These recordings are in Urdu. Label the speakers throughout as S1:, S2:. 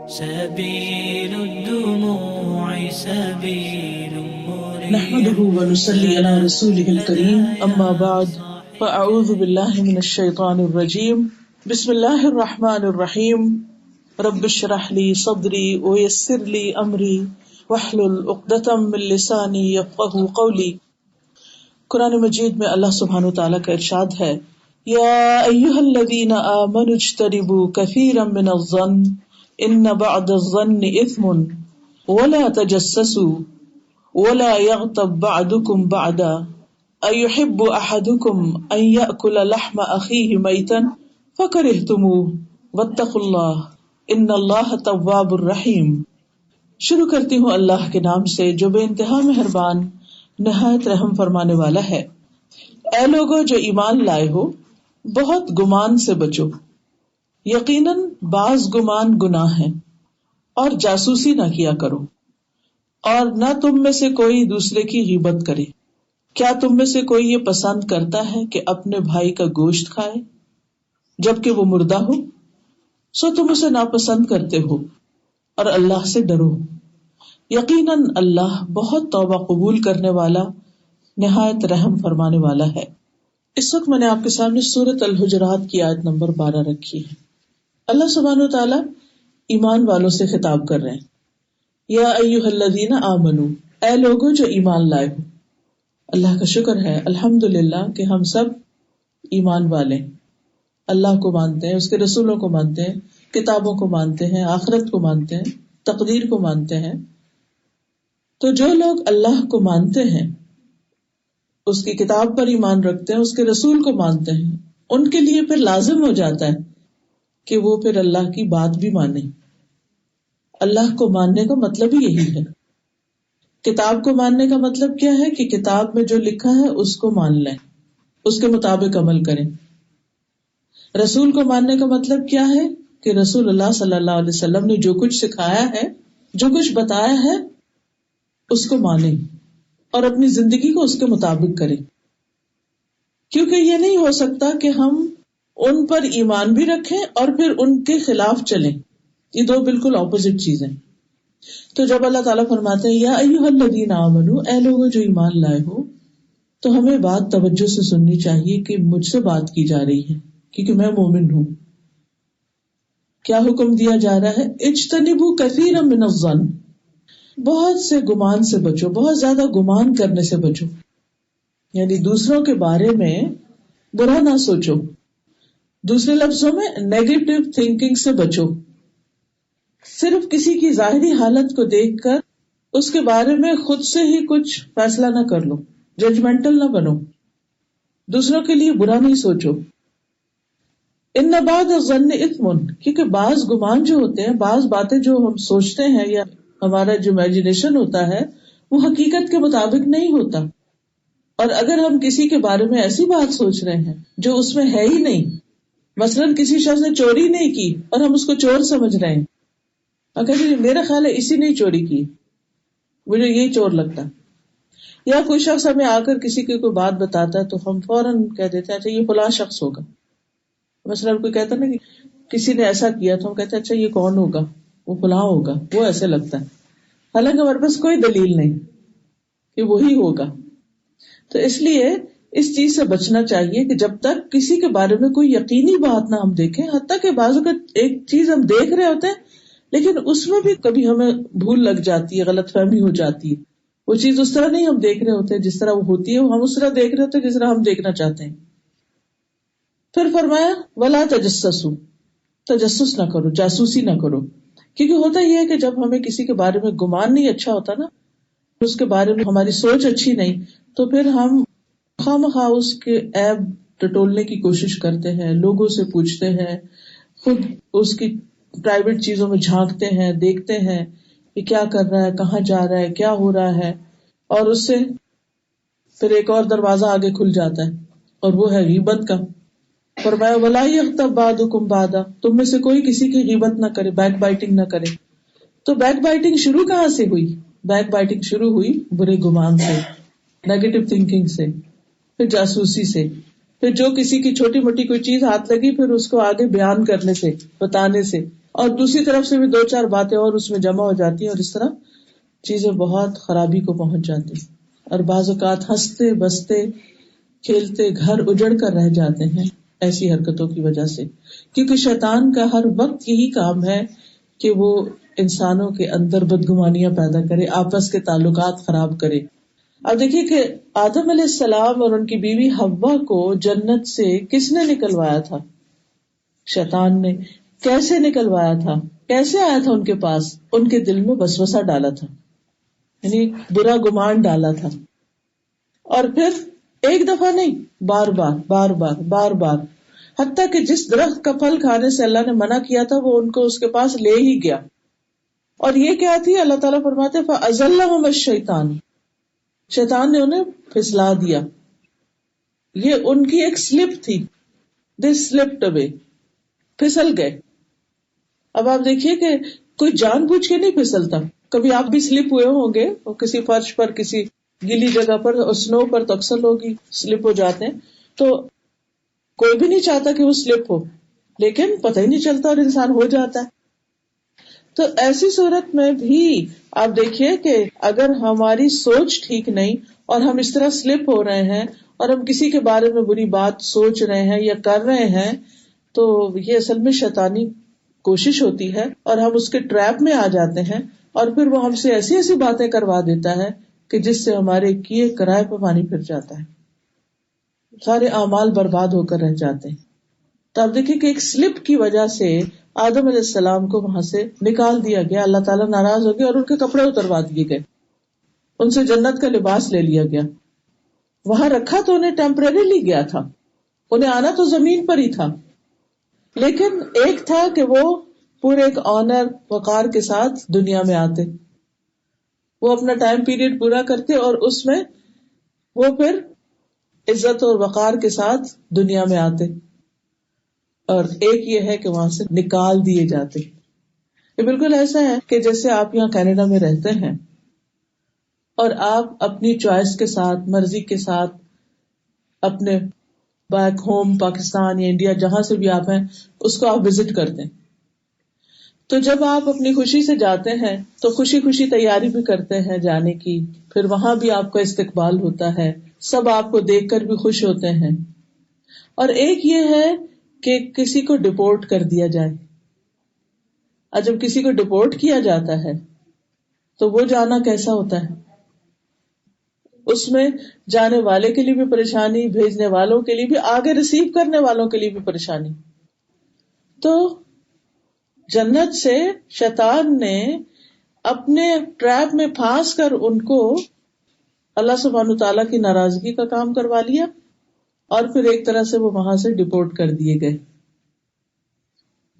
S1: سبيل الدموع سبيل مريح
S2: نحمده ونصلي على رسوله الكريم اما بعد فاعوذ بالله من الشيطان الرجيم بسم الله الرحمن الرحيم رب اشرح لي صدري ويسر لي امري واحلل عقدة من لساني يفقهوا قولي۔ قرآن مجید میں اللہ سبحانہ وتعالیٰ کا ارشاد ہے، یا ایھا الذین آمنوا اجتنبوا کثیرا من الظن ان بعض الظن اثم ولا تجسسوا ولا يغتب بعضكم بعضا ایحب احدکم ان یأکل لحم اخیہ میتا فکرہتموہ واتقوا اللہ ان اللہ تواب الرحیم۔ شروع کرتی ہوں اللہ کے نام سے جو بے انتہا مہربان نہایت رحم فرمانے والا ہے۔ اے لوگو جو ایمان لائے ہو، بہت گمان سے بچو، یقیناً بعض گمان گناہ ہے، اور جاسوسی نہ کیا کرو، اور نہ تم میں سے کوئی دوسرے کی غیبت کرے۔ کیا تم میں سے کوئی یہ پسند کرتا ہے کہ اپنے بھائی کا گوشت کھائے جبکہ وہ مردہ ہو؟ سو تم اسے ناپسند کرتے ہو، اور اللہ سے ڈرو، یقیناً اللہ بہت توبہ قبول کرنے والا نہایت رحم فرمانے والا ہے۔ اس وقت میں نے آپ کے سامنے سورۃ الحجرات کی آیت نمبر 12 رکھی ہے۔ اللہ سبحانہ وتعالیٰ ایمان والوں سے خطاب کر رہے ہیں، یا ایھا الذین آمنوا، اے لوگوں جو ایمان لائے ہو۔ اللہ کا شکر ہے الحمدللہ کہ ہم سب ایمان والے ہیں، اللہ کو مانتے ہیں، اس کے رسولوں کو مانتے ہیں، کتابوں کو مانتے ہیں، آخرت کو مانتے ہیں، تقدیر کو مانتے ہیں۔ تو جو لوگ اللہ کو مانتے ہیں، اس کی کتاب پر ایمان رکھتے ہیں، اس کے رسول کو مانتے ہیں، ان کے لیے پھر لازم ہو جاتا ہے کہ وہ پھر اللہ کی بات بھی مانیں۔ اللہ کو ماننے کا مطلب ہی یہی ہے۔ کتاب کو ماننے کا مطلب کیا ہے کہ کتاب میں جو لکھا ہے اس کو مان لیں، اس کے مطابق عمل کریں۔ رسول کو ماننے کا مطلب کیا ہے کہ رسول اللہ صلی اللہ علیہ وسلم نے جو کچھ سکھایا ہے، جو کچھ بتایا ہے، اس کو مانیں اور اپنی زندگی کو اس کے مطابق کریں۔ کیونکہ یہ نہیں ہو سکتا کہ ہم ان پر ایمان بھی رکھیں اور پھر ان کے خلاف چلیں، یہ دو بالکل اپوزٹ چیزیں۔ تو جب اللہ تعالیٰ فرماتے ہیں یا ایھا الذین آمنوا، اے لوگوں جو ایمان لائے ہو، تو ہمیں بات توجہ سے سننی چاہیے کہ مجھ سے بات کی جا رہی ہے کیونکہ میں مومن ہوں۔ کیا حکم دیا جا رہا ہے؟ اجتنبوا کثیرا من الظن، بہت سے گمان سے بچو، بہت زیادہ گمان کرنے سے بچو، یعنی دوسروں کے بارے میں برا نہ سوچو، دوسرے لفظوں میں نیگیٹو تھنکنگ سے بچو۔ صرف کسی کی ظاہری حالت کو دیکھ کر اس کے بارے میں خود سے ہی کچھ فیصلہ نہ کر لو، ججمنٹل نہ بنو، دوسروں کے لیے برا نہیں سوچو۔ ان بعض الظن اثم، کیونکہ بعض گمان جو ہوتے ہیں، بعض باتیں جو ہم سوچتے ہیں یا ہمارا جو امیجنیشن ہوتا ہے وہ حقیقت کے مطابق نہیں ہوتا۔ اور اگر ہم کسی کے بارے میں ایسی بات سوچ رہے ہیں جو اس میں ہے ہی نہیں، مثلاً کسی شخص نے چوری نہیں کی اور ہم اس کو چور سمجھ رہے ہیں، اگر میرا خیال ہے اسی نے چوری کی، مجھے یہی چور لگتا، یا کوئی شخص ہمیں آ کر کسی کی کوئی بات بتاتا ہے تو ہم فوراً کہہ دیتے ہیں اچھا یہ فلاں شخص ہوگا۔ مثلاً کوئی کہتا نا کہ کسی نے ایسا کیا تو ہم کہتے ہیں اچھا یہ کون ہوگا، وہ فلاں ہوگا، وہ ایسے لگتا ہے، حالانکہ ہمارے پاس کوئی دلیل نہیں کہ وہی ہوگا۔ تو اس لیے اس چیز سے بچنا چاہیے کہ جب تک کسی کے بارے میں کوئی یقینی بات نہ ہم دیکھیں، حتیٰ کہ بعض اوقات ایک چیز ہم دیکھ رہے ہوتے ہیں لیکن اس میں بھی کبھی ہمیں بھول لگ جاتی ہے، غلط فہمی ہو جاتی ہے، وہ چیز اس طرح نہیں ہم دیکھ رہے ہوتے جس طرح وہ ہوتی ہے، ہم اس طرح دیکھ رہے ہوتے جس طرح ہم دیکھنا چاہتے ہیں۔ پھر فرمایا ولا تجسسوا، تجسس نہ کرو، جاسوسی نہ کرو، کیونکہ ہوتا یہ ہے کہ جب ہمیں کسی کے بارے میں گمان نہیں اچھا ہوتا نا، اس کے بارے میں ہماری سوچ اچھی نہیں، تو پھر ہم خواہ اس کے عیب ٹٹولنے کی کوشش کرتے ہیں، لوگوں سے پوچھتے ہیں، خود اس کی پرائیویٹ چیزوں میں جھانکتے ہیں، دیکھتے ہیں کہ کیا کر رہا ہے، کہاں جا رہا ہے، کیا ہو رہا ہے، اور اس سے پھر ایک اور دروازہ آگے کھل جاتا ہے اور وہ ہے غیبت کا۔ فرمایا وَلَا يَغْتَبْ بَعْضُكُمْ بَعْضًا، تم میں سے کوئی کسی کی غیبت نہ کرے، بیک بائٹنگ نہ کرے۔ تو بیک بائٹنگ شروع کہاں سے ہوئی؟ بیک بائٹنگ شروع ہوئی برے گمان سے، نیگیٹو تھنکنگ سے، پھر جاسوسی سے، پھر جو کسی کی چھوٹی موٹی کوئی چیز ہاتھ لگی پھر اس کو آگے بیان کرنے سے، بتانے سے، اور دوسری طرف سے بھی 2-4 باتیں اور اس میں جمع ہو جاتی ہیں اور اس طرح چیزیں بہت خرابی کو پہنچ جاتی ہیں. اور بعض اوقات ہنستے بستے کھیلتے گھر اجڑ کر رہ جاتے ہیں ایسی حرکتوں کی وجہ سے، کیونکہ شیطان کا ہر وقت یہی کام ہے کہ وہ انسانوں کے اندر بدگمانیاں پیدا کرے، آپس کے تعلقات خراب کرے. اب دیکھیے کہ آدم علیہ السلام اور ان کی بیوی حوا کو جنت سے کس نے نکلوایا تھا؟ شیطان نے. کیسے نکلوایا تھا؟ کیسے آیا تھا ان کے پاس؟ ان کے دل میں وسوسہ ڈالا تھا، یعنی برا گمان ڈالا تھا. اور پھر ایک دفعہ نہیں، بار بار بار بار بار بار، حتیٰ کہ جس درخت کا پھل کھانے سے اللہ نے منع کیا تھا وہ ان کو اس کے پاس لے ہی گیا. اور یہ کیا تھی؟ اللہ تعالیٰ فرماتے فَأَزَلَّهُمَ الشَّيْطَانُ، شیطان نے انہیں پھسلا دیا. یہ ان کی ایک سلپ تھی، they slipped away، پھسل گئے. اب آپ دیکھیے کہ کوئی جان بوجھ کے نہیں پھسلتا. کبھی آپ بھی سلپ ہوئے ہوں گے کسی فرش پر، کسی گیلی جگہ پر، اور سنو پر تو اکثر لوگ ہی سلپ ہو جاتے ہیں. تو کوئی بھی نہیں چاہتا کہ وہ سلپ ہو، لیکن پتہ ہی نہیں چلتا اور انسان ہو جاتا ہے. تو ایسی صورت میں بھی آپ دیکھیے کہ اگر ہماری سوچ ٹھیک نہیں اور ہم اس طرح سلپ ہو رہے ہیں اور ہم کسی کے بارے میں بری بات سوچ رہے ہیں یا کر رہے ہیں، تو یہ اصل میں شیطانی کوشش ہوتی ہے اور ہم اس کے ٹریپ میں آ جاتے ہیں، اور پھر وہ ہم سے ایسی ایسی باتیں کروا دیتا ہے کہ جس سے ہمارے کیے کرائے پہ پانی پھر جاتا ہے، سارے اعمال برباد ہو کر رہ جاتے ہیں. تو آپ دیکھیں کہ ایک سلپ کی وجہ سے آدم علیہ السلام کو وہاں سے نکال دیا گیا. اللہ تعالیٰ ناراض ہو گیا اور ان کے کپڑے اتروا دیے گئے، ان سے جنت کا لباس لے لیا گیا. وہاں رکھا تو انہیں ٹیمپریریلی گیا تھا، انہیں آنا تو زمین پر ہی تھا، لیکن ایک تھا کہ وہ پورے ایک آنر وقار کے ساتھ دنیا میں آتے، وہ اپنا ٹائم پیریڈ پورا کرتے اور اس میں وہ پھر عزت اور وقار کے ساتھ دنیا میں آتے. اور ایک یہ ہے کہ وہاں سے نکال دیے جاتے. یہ بالکل ایسا ہے کہ جیسے آپ یہاں کینیڈا میں رہتے ہیں اور آپ اپنی چوائس کے ساتھ، مرضی کے ساتھ اپنے بیک ہوم پاکستان یا انڈیا جہاں سے بھی آپ ہیں اس کو آپ وزٹ کرتے ہیں. تو جب آپ اپنی خوشی سے جاتے ہیں تو خوشی خوشی تیاری بھی کرتے ہیں جانے کی، پھر وہاں بھی آپ کا استقبال ہوتا ہے، سب آپ کو دیکھ کر بھی خوش ہوتے ہیں. اور ایک یہ ہے کہ کسی کو ڈپورٹ کر دیا جائے. اور جب کسی کو ڈپورٹ کیا جاتا ہے تو وہ جانا کیسا ہوتا ہے؟ اس میں جانے والے کے لیے بھی پریشانی، بھیجنے والوں کے لیے بھی، آگے ریسیو کرنے والوں کے لیے بھی پریشانی. تو جنت سے شیطان نے اپنے ٹریپ میں پھانس کر ان کو اللہ سبحانہ تعالیٰ کی ناراضگی کا کام کروا لیا، اور پھر ایک طرح سے وہ وہاں سے ڈپورٹ کر دیے گئے.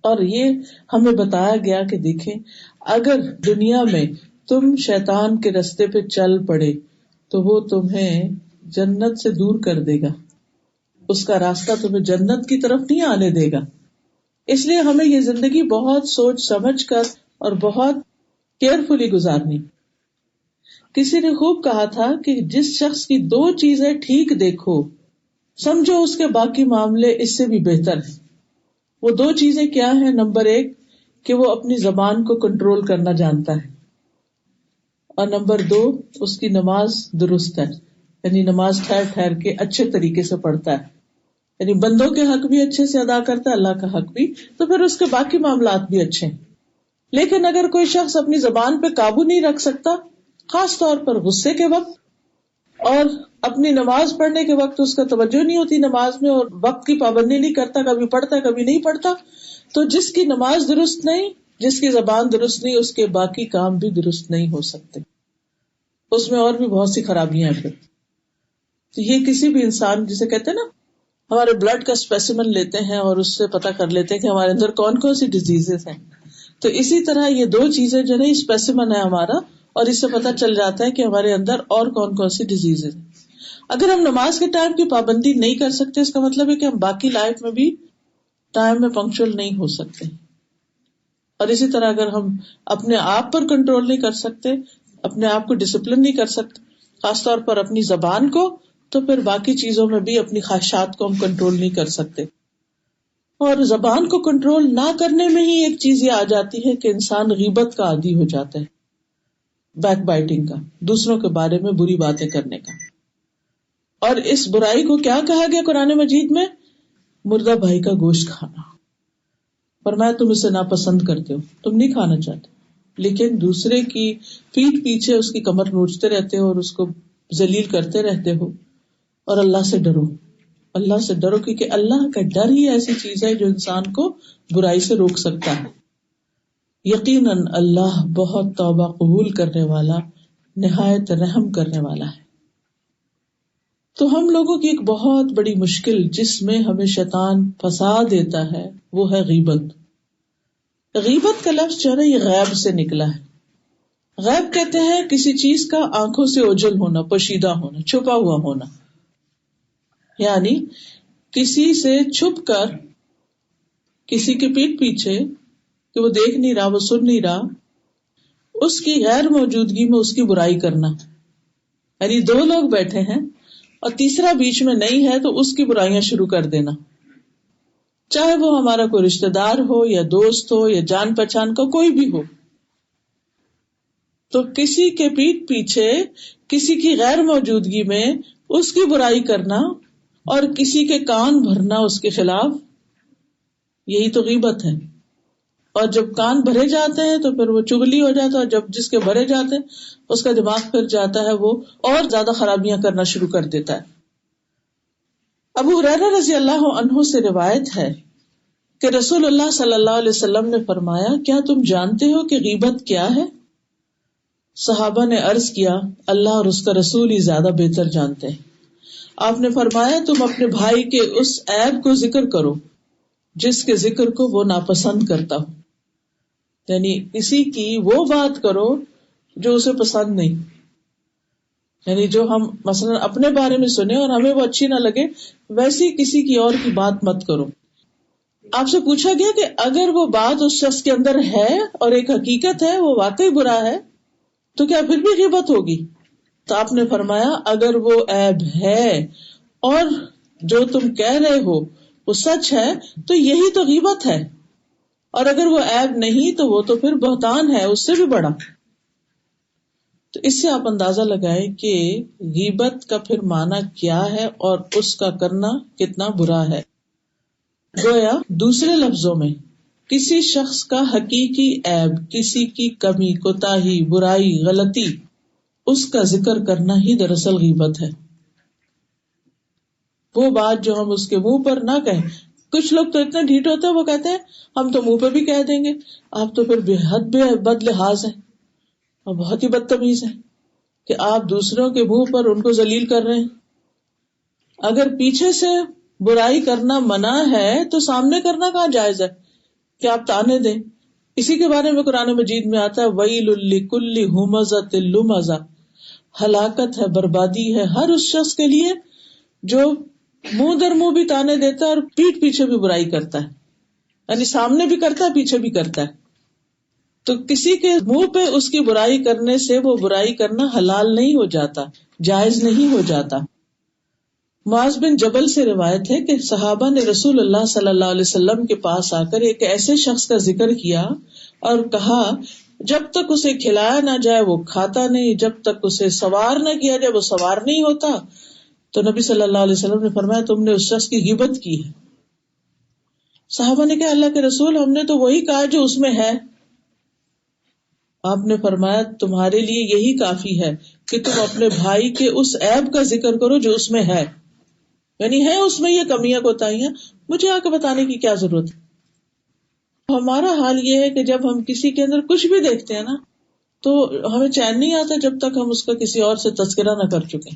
S2: اور یہ ہمیں بتایا گیا کہ دیکھیں اگر دنیا میں تم شیطان کے رستے پہ چل پڑے تو وہ تمہیں جنت سے دور کر دے گا، اس کا راستہ تمہیں جنت کی طرف نہیں آنے دے گا. اس لیے ہمیں یہ زندگی بہت سوچ سمجھ کر اور بہت کیئرفلی گزارنی. کسی نے خوب کہا تھا کہ جس شخص کی 2 چیزیں ٹھیک دیکھو سمجھو اس کے باقی معاملے اس سے بھی بہتر ہیں. وہ 2 چیزیں کیا ہیں؟ نمبر 1 کہ وہ اپنی زبان کو کنٹرول کرنا جانتا ہے، اور نمبر 2 اس کی نماز درست ہے، یعنی نماز ٹھہر ٹھہر کے اچھے طریقے سے پڑھتا ہے، یعنی بندوں کے حق بھی اچھے سے ادا کرتا ہے، اللہ کا حق بھی، تو پھر اس کے باقی معاملات بھی اچھے ہیں. لیکن اگر کوئی شخص اپنی زبان پہ قابو نہیں رکھ سکتا، خاص طور پر غصے کے وقت، اور اپنی نماز پڑھنے کے وقت اس کا توجہ نہیں ہوتی نماز میں، اور وقت کی پابندی نہیں کرتا، کبھی پڑھتا ہے کبھی نہیں پڑھتا، تو جس کی نماز درست نہیں، جس کی زبان درست نہیں، اس کے باقی کام بھی درست نہیں ہو سکتے، اس میں اور بھی بہت سی خرابیاں ہیں. پھر تو یہ کسی بھی انسان، جسے کہتے ہیں نا ہمارے بلڈ کا اسپیسیمن لیتے ہیں اور اس سے پتہ کر لیتے ہیں کہ ہمارے اندر کون کون سی ڈیزیزز ہیں، تو اسی طرح یہ 2 چیزیں جو ہے اسپیسیمن ہے ہمارا، اور اس سے پتہ چل جاتا ہے کہ ہمارے اندر اور کون کون سی ڈیزیزز ہیں. اگر ہم نماز کے ٹائم کی پابندی نہیں کر سکتے، اس کا مطلب ہے کہ ہم باقی لائف میں بھی ٹائم میں پنکچوئل نہیں ہو سکتے. اور اسی طرح اگر ہم اپنے آپ پر کنٹرول نہیں کر سکتے، اپنے آپ کو ڈسپلن نہیں کر سکتے، خاص طور پر اپنی زبان کو، تو پھر باقی چیزوں میں بھی اپنی خواہشات کو ہم کنٹرول نہیں کر سکتے. اور زبان کو کنٹرول نہ کرنے میں ہی ایک چیز یہ آ جاتی ہے کہ انسان غیبت کا عادی ہو جاتا ہے، بیک بائٹنگ کا، دوسروں کے بارے میں بری باتیں کرنے کا. اور اس برائی کو کیا کہا گیا قرآن مجید میں؟ مردہ بھائی کا گوشت کھانا. فرمایا تم اسے ناپسند کرتے ہو، تم نہیں کھانا چاہتے، لیکن دوسرے کی پیٹھ پیچھے اس کی کمر نوچتے رہتے ہو اور اس کو ذلیل کرتے رہتے ہو. اور اللہ سے ڈرو، اللہ سے ڈرو، کیونکہ اللہ کا ڈر ہی ایسی چیز ہے جو انسان کو برائی سے روک سکتا ہے. یقیناً اللہ بہت توبہ قبول کرنے والا، نہایت رحم کرنے والا ہے. تو ہم لوگوں کی ایک بہت بڑی مشکل جس میں ہمیں شیطان پھنسا دیتا ہے وہ ہے غیبت. غیبت کا لفظ جو ہے نا یہ غیب سے نکلا ہے. غیب کہتے ہیں کسی چیز کا آنکھوں سے اوجھل ہونا، پوشیدہ ہونا، چھپا ہوا ہونا. یعنی کسی سے چھپ کر، کسی کے پیٹھ پیچھے کہ وہ دیکھ نہیں رہا، وہ سن نہیں رہا، اس کی غیر موجودگی میں اس کی برائی کرنا. یعنی دو لوگ بیٹھے ہیں اور تیسرا بیچ میں نہیں ہے تو اس کی برائیاں شروع کر دینا، چاہے وہ ہمارا کوئی رشتہ دار ہو یا دوست ہو یا جان پہچان کا کوئی بھی ہو. تو کسی کے پیٹھ پیچھے کسی کی غیر موجودگی میں اس کی برائی کرنا اور کسی کے کان بھرنا اس کے خلاف، یہی تو غیبت ہے. اور جب کان بھرے جاتے ہیں تو پھر وہ چغلی ہو جاتا ہے، اور جب جس کے بھرے جاتے ہیں اس کا دماغ پھر جاتا ہے، وہ اور زیادہ خرابیاں کرنا شروع کر دیتا ہے. ابو ہریرہ رضی اللہ عنہ سے روایت ہے کہ رسول اللہ صلی اللہ علیہ وسلم نے فرمایا، کیا تم جانتے ہو کہ غیبت کیا ہے؟ صحابہ نے عرض کیا، اللہ اور اس کا رسول ہی زیادہ بہتر جانتے ہیں. آپ نے فرمایا، تم اپنے بھائی کے اس عیب کو ذکر کرو جس کے ذکر کو وہ ناپسند کرتا ہو. یعنی کسی کی وہ بات کرو جو اسے پسند نہیں. یعنی جو ہم مثلا اپنے بارے میں سنیں اور ہمیں وہ اچھی نہ لگے، ویسی کسی کی اور کی بات مت کرو. آپ سے پوچھا گیا کہ اگر وہ بات اس شخص کے اندر ہے اور ایک حقیقت ہے، وہ واقعی برا ہے، تو کیا پھر بھی غیبت ہوگی؟ تو آپ نے فرمایا، اگر وہ عیب ہے اور جو تم کہہ رہے ہو وہ سچ ہے تو یہی تو غیبت ہے، اور اگر وہ عیب نہیں تو وہ تو پھر بہتان ہے، اس سے بھی بڑا. تو اس سے آپ اندازہ لگائیں کہ غیبت کا پھر معنی کیا ہے اور اس کا کرنا کتنا برا ہے. گویا دوسرے لفظوں میں کسی شخص کا حقیقی عیب، کسی کی کمی، کوتاہی، برائی، غلطی، اس کا ذکر کرنا ہی دراصل غیبت ہے. وہ بات جو ہم اس کے منہ پر نہ کہیں. کچھ لوگ تو اتنے ڈھیٹ ہوتے ہیں، وہ کہتے ہیں ہم تو منہ پہ بھی کہہ دیں گے، آپ تو پھر بے حد بد لحاظ ہیں اور بہت ہی بدتمیز ہیں کہ آپ دوسروں کے منہ پر ان کو ذلیل کر رہے ہیں. اگر پیچھے سے برائی کرنا منع ہے تو سامنے کرنا کہاں جائز ہے کہ آپ تانے دیں. اسی کے بارے میں قرآن مجید میں آتا ہے، وَيْلٌ لِّكُلِّ هُمَزَةٍ لُمَزَةٍ، ہلاکت ہے، بربادی ہے ہر اس شخص کے لیے جو منہ در منہ بھی تانے دیتا ہے اور پیٹھ پیچھے بھی برائی کرتا ہے. یعنی سامنے بھی کرتا ہے، پیچھے بھی کرتا ہے. تو کسی کے منہ پہ اس کی برائی کرنے سے وہ برائی کرنا حلال نہیں ہو جاتا، جائز نہیں ہو جاتا. معاذ بن جبل سے روایت ہے کہ صحابہ نے رسول اللہ صلی اللہ علیہ وسلم کے پاس آ کر ایک ایسے شخص کا ذکر کیا اور کہا، جب تک اسے کھلایا نہ جائے وہ کھاتا نہیں، جب تک اسے سوار نہ کیا جائے وہ سوار نہیں ہوتا. تو نبی صلی اللہ علیہ وسلم نے فرمایا، تم نے اس شخص کی غیبت کی ہے. صحابہ نے کہا، اللہ کے رسول، ہم نے تو وہی کہا جو اس میں ہے. آپ نے فرمایا، تمہارے لیے یہی کافی ہے کہ تم اپنے بھائی کے اس عیب کا ذکر کرو جو اس میں ہے. یعنی ہے اس میں یہ کمیاں کوتاہیاں، مجھے آ کے بتانے کی کیا ضرورت ہے. ہمارا حال یہ ہے کہ جب ہم کسی کے اندر کچھ بھی دیکھتے ہیں نا تو ہمیں چین نہیں آتا جب تک ہم اس کا کسی اور سے تذکرہ نہ کر چکے.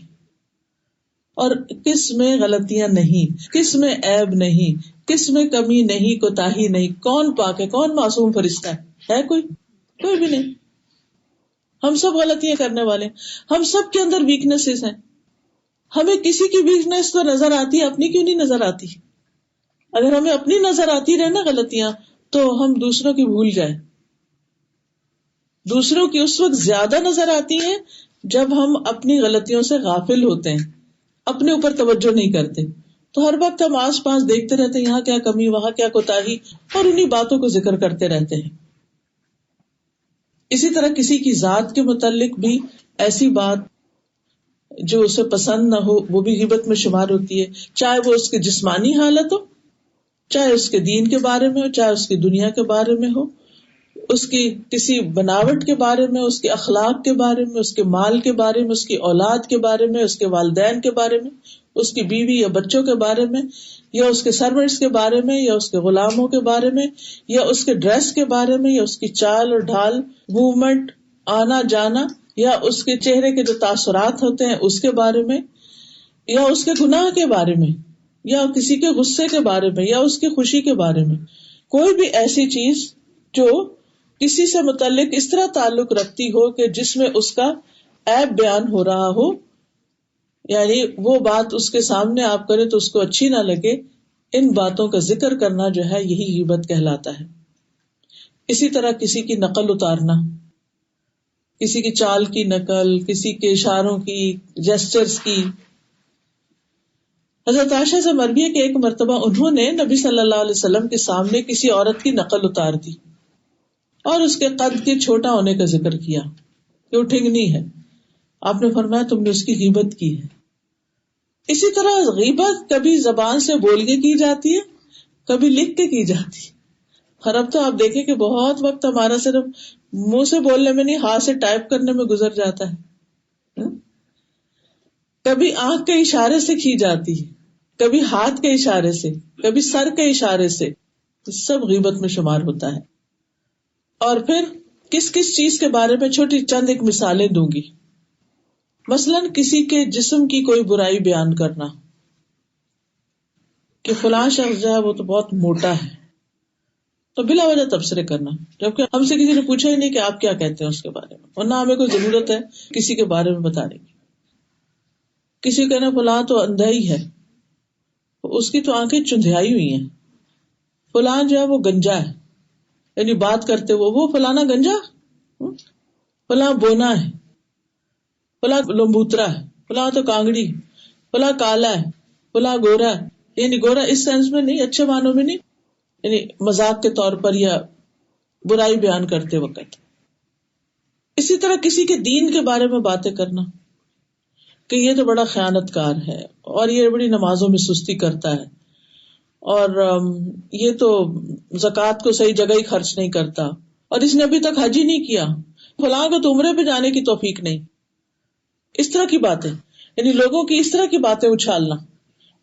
S2: اور کس میں غلطیاں نہیں، کس میں عیب نہیں، کس میں کمی نہیں، کوتاہی نہیں، کون پاک ہے، کون معصوم فرشتہ ہے کوئی بھی نہیں. ہم سب غلطیاں کرنے والے، ہم سب کے اندر ویکنیسز ہیں. ہمیں کسی کی ویکنیس تو نظر آتی ہے، اپنی کیوں نہیں نظر آتی؟ اگر ہمیں اپنی نظر آتی رہے نا غلطیاں تو ہم دوسروں کی بھول جائیں. دوسروں کی اس وقت زیادہ نظر آتی ہیں جب ہم اپنی غلطیوں سے غافل ہوتے ہیں، اپنے اوپر توجہ نہیں کرتے. تو ہر وقت ہم آس پاس دیکھتے رہتے ہیں یہاں کیا کمی وہاں کیا کوتاہی، اور انہی باتوں کو ذکر کرتے رہتے ہیں. اسی طرح کسی کی ذات کے متعلق بھی ایسی بات جو اسے پسند نہ ہو وہ بھی غیبت میں شمار ہوتی ہے، چاہے وہ اس کی جسمانی حالت ہو، چاہے اس کے دین کے بارے میں ہو، چاہے اس کی دنیا کے بارے میں ہو، اس کی کسی بناوٹ کے بارے میں، اس کے اخلاق کے بارے میں، اس کے مال کے بارے میں، اس کی اولاد کے بارے میں، اس کے والدین کے بارے میں، اس کی بیوی یا بچوں کے بارے میں، یا اس کے سرونٹس کے بارے میں، یا اس کے غلاموں کے بارے میں، یا اس کے ڈریس کے بارے میں، یا اس کی چال اور ڈھال، موومنٹ، آنا جانا، یا اس کے چہرے کے جو تاثرات ہوتے ہیں اس کے بارے میں، یا اس کے گناہ کے بارے میں، یا کسی کے غصے کے بارے میں، یا اس کی خوشی کے بارے میں. کوئی بھی ایسی چیز جو کسی سے متعلق اس طرح تعلق رکھتی ہو کہ جس میں اس کا عیب بیان ہو رہا ہو، یعنی وہ بات اس کے سامنے آپ کرے تو اس کو اچھی نہ لگے، ان باتوں کا ذکر کرنا جو ہے یہی غیبت کہلاتا ہے. اسی طرح کسی کی نقل اتارنا، کسی کی چال کی نقل، کسی کے اشاروں کی، جیسچرز کی. حضرت عائشہ سے مروی ہے کہ ایک مرتبہ انہوں نے نبی صلی اللہ علیہ وسلم کے سامنے کسی عورت کی نقل اتار دی اور اس کے قد کے چھوٹا ہونے کا ذکر کیا کہ وہ ٹھنگنی ہے. آپ نے فرمایا تم نے اس کی غیبت کی ہے. اسی طرح غیبت کبھی زبان سے بول کے کی جاتی ہے، کبھی لکھ کے کی جاتی ہے. اور اب تو آپ دیکھیں کہ بہت وقت ہمارا صرف منہ سے بولنے میں نہیں، ہاتھ سے ٹائپ کرنے میں گزر جاتا ہے. کبھی آنکھ کے اشارے سے کی جاتی ہے، کبھی ہاتھ کے اشارے سے، کبھی سر کے اشارے سے. سب غیبت میں شمار ہوتا ہے. اور پھر کس کس چیز کے بارے میں چھوٹی چند ایک مثالیں دوں گی. مثلاً کسی کے جسم کی کوئی برائی بیان کرنا کہ فلاں شخص جو ہے وہ تو بہت موٹا ہے، تو بلا وجہ تبصرے کرنا، جبکہ ہم سے کسی نے پوچھا ہی نہیں کہ آپ کیا کہتے ہیں اس کے بارے میں، ورنہ ہمیں کوئی ضرورت ہے کسی کے بارے میں بتانے کی. کسی کہنا فلاں تو اندھا ہی ہے، اس کی تو آنکھیں چندھیائی ہوئی ہیں. فلاں جو ہے وہ گنجا ہے، یعنی بات کرتے وہ فلانا گنجا، فلاں بونا ہے، فلاں لمبوترا ہے، فلاں تو کانگڑی، فلاں کالا ہے، فلاں گورا ہے. یعنی گورا اس سینس میں نہیں، اچھے معنوں میں نہیں، یعنی مذاق کے طور پر یا برائی بیان کرتے وقت. اسی طرح کسی کے دین کے بارے میں باتیں کرنا کہ یہ تو بڑا خیانت کار ہے، اور یہ بڑی نمازوں میں سستی کرتا ہے، اور یہ تو زکوٰۃ کو صحیح جگہ ہی خرچ نہیں کرتا، اور اس نے ابھی تک حج ہی نہیں کیا، فلاں کو تو عمرے پہ جانے کی توفیق نہیں. اس طرح کی باتیں، یعنی لوگوں کی اس طرح کی باتیں اچھالنا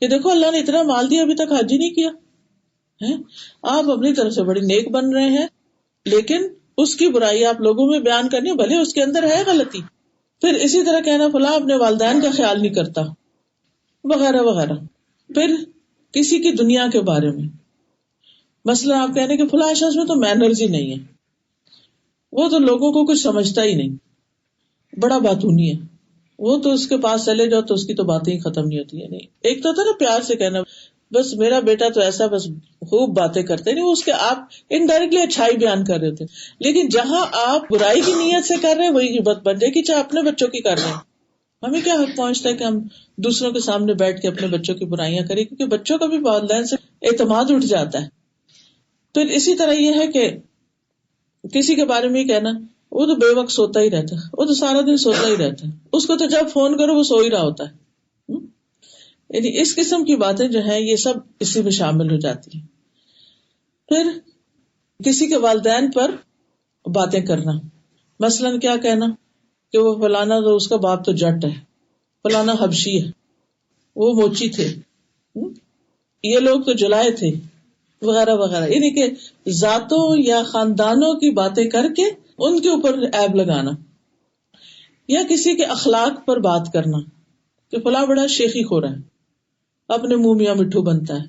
S2: کہ دیکھو اللہ نے اتنا مال دیا ابھی تک حج ہی نہیں کیا ہے. آپ اپنی طرف سے بڑی نیک بن رہے ہیں، لیکن اس کی برائی آپ لوگوں میں بیان کرنی، بھلے اس کے اندر ہے غلطی. پھر اسی طرح کہنا فلاں اپنے والدین کا خیال نہیں کرتا، وغیرہ وغیرہ. پھر کسی کی دنیا کے بارے میں، مثلا آپ کہنے کہ فلاں شخص میں تو مینرز ہی نہیں ہے، وہ تو لوگوں کو کچھ سمجھتا ہی نہیں، بڑا باتونی ہے، وہ تو اس کے پاس چلے جاؤ تو اس کی تو باتیں ہی ختم نہیں ہوتی ہے. نہیں، ایک تو تھا نا پیار سے کہنا بس میرا بیٹا تو ایسا، بس خوب باتیں کرتے، نہیں وہ اس کے آپ انڈائریکٹلی اچھائی بیان کر رہے تھے. لیکن جہاں آپ برائی کی نیت سے کر رہے ہیں وہی غیبت بن جائے گی، چاہے اپنے بچوں کی کر رہے ہیں. ہمیں کیا حق پہنچتا ہے کہ ہم دوسروں کے سامنے بیٹھ کے اپنے بچوں کی برائیاں کریں، کیونکہ بچوں کا بھی والدین سے اعتماد اٹھ جاتا ہے. پھر اسی طرح یہ ہے کہ کسی کے بارے میں ہی کہنا وہ تو بے وقت سوتا ہی رہتا ہے، وہ تو سارا دن سوتا ہی رہتا ہے، اس کو تو جب فون کرو وہ سو ہی رہا ہوتا ہے. یعنی اس قسم کی باتیں جو ہیں یہ سب اسی میں شامل ہو جاتی ہیں. پھر کسی کے والدین پر باتیں کرنا، مثلاً کیا کہنا کہ وہ فلانا تو اس کا باپ تو جٹ ہے، فلانا حبشی ہے، وہ موچی تھے، یہ لوگ تو جلائے تھے، وغیرہ وغیرہ. یعنی کہ ذاتوں یا خاندانوں کی باتیں کر کے ان کے اوپر عیب لگانا. یا کسی کے اخلاق پر بات کرنا کہ فلاں بڑا شیخی خور ہے، اپنے منہ میاں مٹھو بنتا ہے،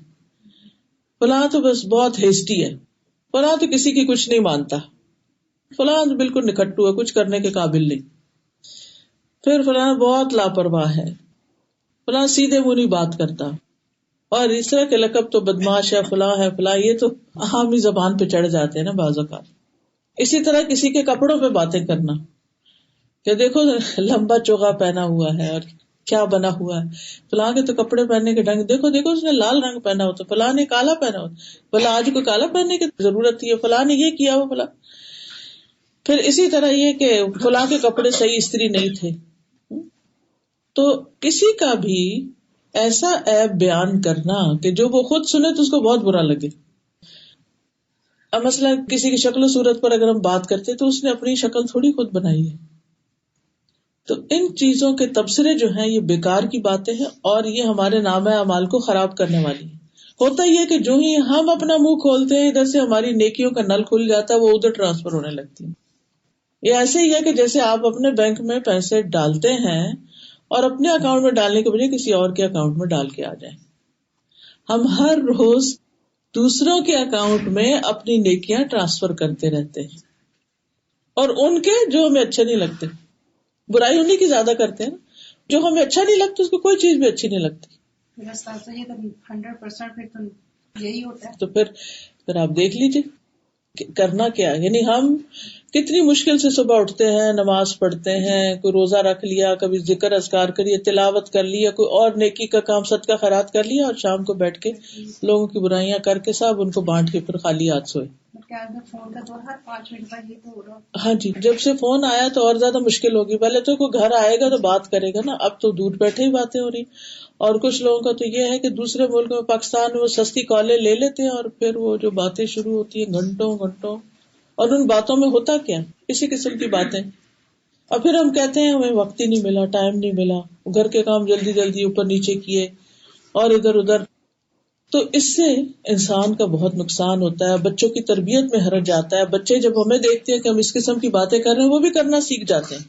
S2: فلاں تو بس بہت ہیسٹی ہے، فلاں تو کسی کی کچھ نہیں مانتا، فلاں تو بالکل نکھٹو ہے، کچھ کرنے کے قابل نہیں، پھر فلاں بہت لاپرواہ ہے، فلاں سیدھے منہ نہیں بات کرتا، اور اس طرح کے لقب تو بدماش ہے، فلاں ہے، فلاں، یہ تو عامی زبان پہ چڑھ جاتے ہیں نا بعض اوقات. اسی طرح کسی کے کپڑوں پہ باتیں کرنا کہ دیکھو لمبا چوغا پہنا ہوا ہے، اور کیا بنا ہوا ہے، فلاں کے تو کپڑے پہننے کے ڈھنگ دیکھو، دیکھو اس نے لال رنگ پہنا ہوتا، فلاں نے کالا پہنا ہوتا، بھلا آج کو کالا پہننے کی ضرورت تھی، فلاں نے یہ کیا ہو فلاں. پھر اسی طرح یہ کہ فلاں کے کپڑے صحیح استری نہیں تھے. تو کسی کا بھی ایسا عیب بیان کرنا کہ جو وہ خود سنے تو اس کو بہت برا لگے. اب مثلا کسی کی شکل و صورت پر اگر ہم بات کرتے تو اس نے اپنی شکل تھوڑی خود بنائی ہے. تو ان چیزوں کے تبصرے جو ہیں یہ بیکار کی باتیں ہیں اور یہ ہمارے نام اعمال کو خراب کرنے والی ہیں. ہوتا یہ کہ جو ہی ہم اپنا منہ کھولتے ہیں ادھر سے ہماری نیکیوں کا نل کھل جاتا ہے، وہ ادھر ٹرانسفر ہونے لگتی ہیں. یہ ایسے ہی ہے کہ جیسے آپ اپنے بینک میں پیسے ڈالتے ہیں اور اپنے اکاؤنٹ میں ڈالنے کے بجائے کسی اور کے اکاؤنٹ میں ڈال کے آ جائیں. ہم ہر روز دوسروں کے اکاؤنٹ میں اپنی نیکیاں ٹرانسفر کرتے رہتے ہیں اور ان کے جو ہمیں اچھے نہیں لگتے. برائی انہیں کی زیادہ کرتے ہیں، جو ہمیں اچھا نہیں لگتا اس کو کوئی چیز بھی اچھی نہیں لگتی.
S3: 100% یہی ہوتا ہے.
S2: تو پھر آپ دیکھ لیجیے کرنا کیا. یعنی ہم کتنی مشکل سے صبح اٹھتے ہیں، نماز پڑھتے ہیں، کوئی روزہ رکھ لیا، کبھی ذکر اذکار کریے، تلاوت کر لیا، کوئی اور نیکی کا کام صدقہ خیرات کر لیا، اور شام کو بیٹھ کے لوگوں کی برائیاں کر کے سب ان کو بانٹ کے پھر خالی ہاتھ سوئے.
S3: فون کا دور ہر 5 منٹ بعد یہ تو ہو رہا.
S2: ہاں جی، جب سے فون آیا تو اور زیادہ مشکل ہوگی. پہلے تو کوئی گھر آئے گا تو بات کرے گا نا، اب تو دور بیٹھے ہی باتیں ہو رہی. اور کچھ لوگوں کا تو یہ ہے کہ دوسرے ملک میں، پاکستان میں وہ سستی کالیں لے لیتے ہیں اور پھر وہ جو باتیں شروع ہوتی ہیں گھنٹوں گھنٹوں، اور ان باتوں میں ہوتا کیا، اسی قسم کی باتیں. اور پھر ہم کہتے ہیں ہمیں وقت ہی نہیں ملا، ٹائم نہیں ملا، گھر کے کام جلدی جلدی اوپر نیچے کیے اور ادھر ادھر. تو اس سے انسان کا بہت نقصان ہوتا ہے، بچوں کی تربیت میں حرج آتا ہے. بچے جب ہمیں دیکھتے ہیں کہ ہم اس قسم کی باتیں کر رہے ہیں وہ بھی کرنا سیکھ جاتے ہیں.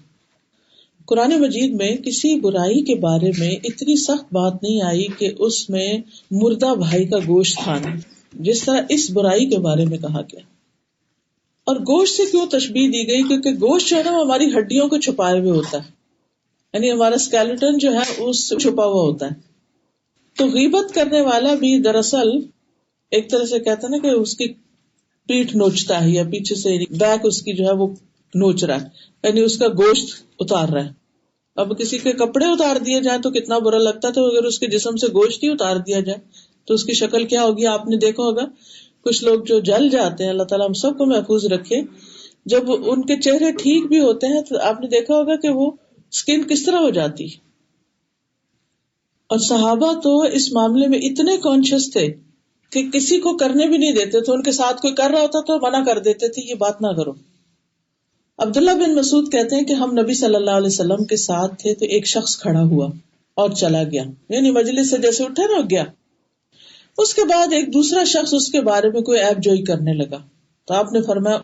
S2: قرآن مجید میں کسی برائی کے بارے میں اتنی سخت بات نہیں آئی کہ اس میں مردہ بھائی کا گوشت کھانا، جس طرح اس برائی کے بارے میں کہا گیا. اور گوشت سے کیوں تشبیہ دی گئی؟ کیونکہ گوشت جو ہے نا ہماری ہڈیوں کو چھپائے ہوئے ہوتا ہے، یعنی ہمارا اسکیلیٹن جو ہے اس سے چھپا ہوا ہوتا ہے. تو غیبت کرنے والا بھی دراصل ایک طرح سے کہتا ہے نا کہ اس کی پیٹھ نوچتا ہے، یا پیچھے سے بیک اس کی جو ہے وہ نوچ رہا ہے، یعنی اس کا گوشت اتار رہا ہے. اب کسی کے کپڑے اتار دیے جائیں تو کتنا برا لگتا ہے، تو اگر اس کے جسم سے گوشت ہی اتار دیا جائے تو اس کی شکل کیا ہوگی. آپ نے دیکھا ہوگا کچھ لوگ جو جل جاتے ہیں، اللہ تعالیٰ ہم سب کو محفوظ رکھے، جب ان کے چہرے ٹھیک بھی ہوتے ہیں تو آپ نے دیکھا ہوگا کہ وہ اسکن کس طرح ہو جاتی. اور صحابہ تو اس معاملے میں اتنے کانشیس تھے کہ کسی کو کرنے بھی نہیں دیتے تھے. ان کے ساتھ کوئی کر رہا ہوتا تو منع کر دیتے تھے، یہ بات نہ کرو. عبداللہ بن مسعود کہتے ہیں کہ ہم نبی صلی اللہ علیہ وسلم کے ساتھ تھے تو ایک شخص کھڑا ہوا اور چلا گیا، یعنی مجلس سے جیسے اٹھے نا گیا. اس کے بعد ایک دوسرا شخص اس کے بارے میں کوئی عیب جوئی کرنے لگا تو آپ نے فرمایا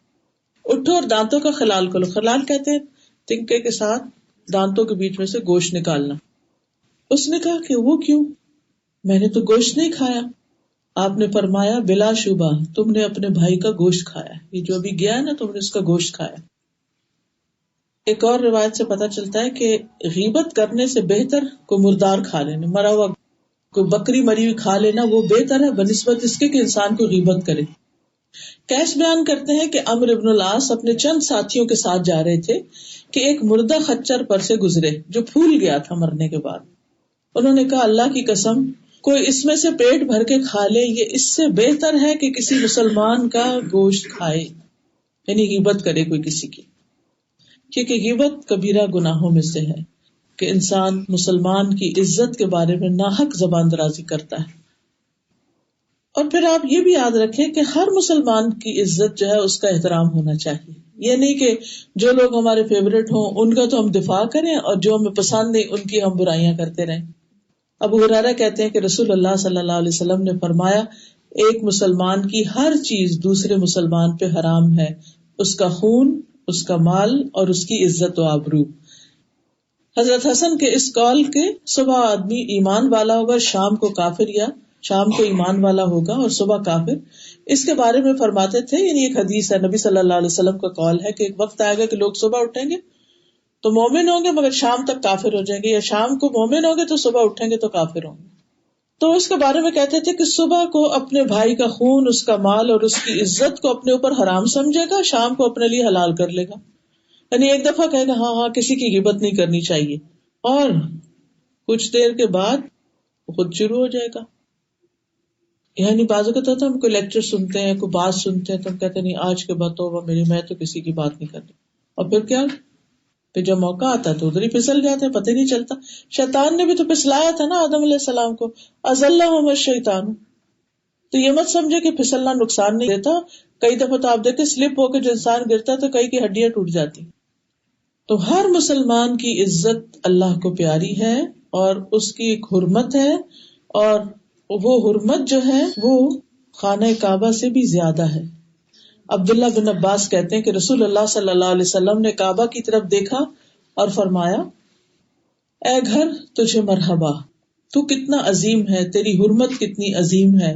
S2: اٹھو اور دانتوں کا خلال کرو. خلال کہتے ہیں تنکے کے ساتھ دانتوں کے بیچ میں سے گوشت نکالنا. اس نے کہا کہ وہ کیوں، میں نے تو گوشت نہیں کھایا. آپ نے فرمایا بلا شبہ تم نے اپنے بھائی کا گوشت کھایا، یہ جو ابھی گیا ہے نا تم نے اس کا گوشت کھایا. ایک اور روایت سے پتہ چلتا ہے کہ غیبت کرنے سے بہتر کوئی مردار کھا لینا، مرا ہوا کوئی بکری مری ہوئی کھا لینا وہ بہتر ہے بنسبت اس کے کہ انسان کو غیبت کرے. کیس بیان کرتے ہیں کہ عمرو بن العاص اپنے چند ساتھیوں کے ساتھ جا رہے تھے کہ ایک مردہ خچر پر سے گزرے جو پھول گیا تھا مرنے کے بعد. انہوں نے کہا اللہ کی قسم کوئی اس میں سے پیٹ بھر کے کھا لے، یہ اس سے بہتر ہے کہ کسی مسلمان کا گوشت کھائے، یعنی غیبت کرے کوئی کسی کی. کیونکہ غیبت کبیرہ گناہوں میں سے ہے کہ انسان مسلمان کی عزت کے بارے میں ناحق زبان درازی کرتا ہے. اور پھر آپ یہ بھی یاد رکھیں کہ ہر مسلمان کی عزت جو ہے اس کا احترام ہونا چاہیے. یہ نہیں کہ جو لوگ ہمارے فیوریٹ ہوں ان کا تو ہم دفاع کریں اور جو ہمیں پسند نہیں ان کی ہم برائیاں کرتے رہیں. ابو ہریرہ کہتے ہیں کہ رسول اللہ صلی اللہ علیہ وسلم نے فرمایا ایک مسلمان کی ہر چیز دوسرے مسلمان پہ حرام ہے، اس کا خون، اس کا مال اور اس کی عزت و آبرو. حضرت حسن کے اس قول کے صبح آدمی ایمان والا ہوگا، شام کو کافر، یا شام کو ایمان والا ہوگا اور صبح کافر. اس کے بارے میں فرماتے تھے، یعنی ایک حدیث ہے نبی صلی اللہ علیہ وسلم کا قول ہے کہ ایک وقت آئے گا کہ لوگ صبح اٹھیں گے تو مومن ہوں گے مگر شام تک کافر ہو جائیں گے، یا شام کو مومن ہوں گے تو صبح اٹھیں گے تو کافر ہوں گے. تو اس کے بارے میں کہتے تھے کہ صبح کو اپنے بھائی کا خون، اس کا مال اور اس کی عزت کو اپنے اوپر حرام سمجھے گا، شام کو اپنے لیے حلال کر لے گا. یعنی ایک دفعہ کہے گا ہاں کسی کی غیبت نہیں کرنی چاہیے، اور کچھ دیر کے بعد خود شروع ہو جائے گا. یعنی بعض اوقات ہوتا ہے ہم کوئی لیکچر سنتے ہیں, کوئی بات سنتے ہیں تو ہم کہتے ہیں نہیں آج کے بعد توبہ میری, میں تو کسی کی بات نہیں کرتی, اور پھر کیا, پھر جب موقع آتا ہے تو ادھر ہی پھسل جاتے ہیں, پتہ ہی نہیں چلتا. شیطان نے بھی تو پھسلایا تھا نا آدم علیہ السلام کو, ازلہم الشیطان. تو یہ مت سمجھے کہ پھسلنا نقصان نہیں دیتا. کئی دفعہ تو آپ دیکھیں سلپ ہو کے جو انسان گرتا ہے تو کئی کی ہڈیاں ٹوٹ جاتی. تو ہر مسلمان کی عزت اللہ کو پیاری ہے اور اس کی ایک حرمت ہے, اور وہ حرمت جو ہے وہ خانہ کعبہ سے بھی زیادہ ہے. عبداللہ بن عباس کہتے ہیں کہ رسول اللہ صلی اللہ علیہ وسلم نے کعبہ کی طرف دیکھا اور فرمایا, اے گھر تجھے مرحبا, تو کتنا عظیم ہے, تیری حرمت کتنی عظیم ہے,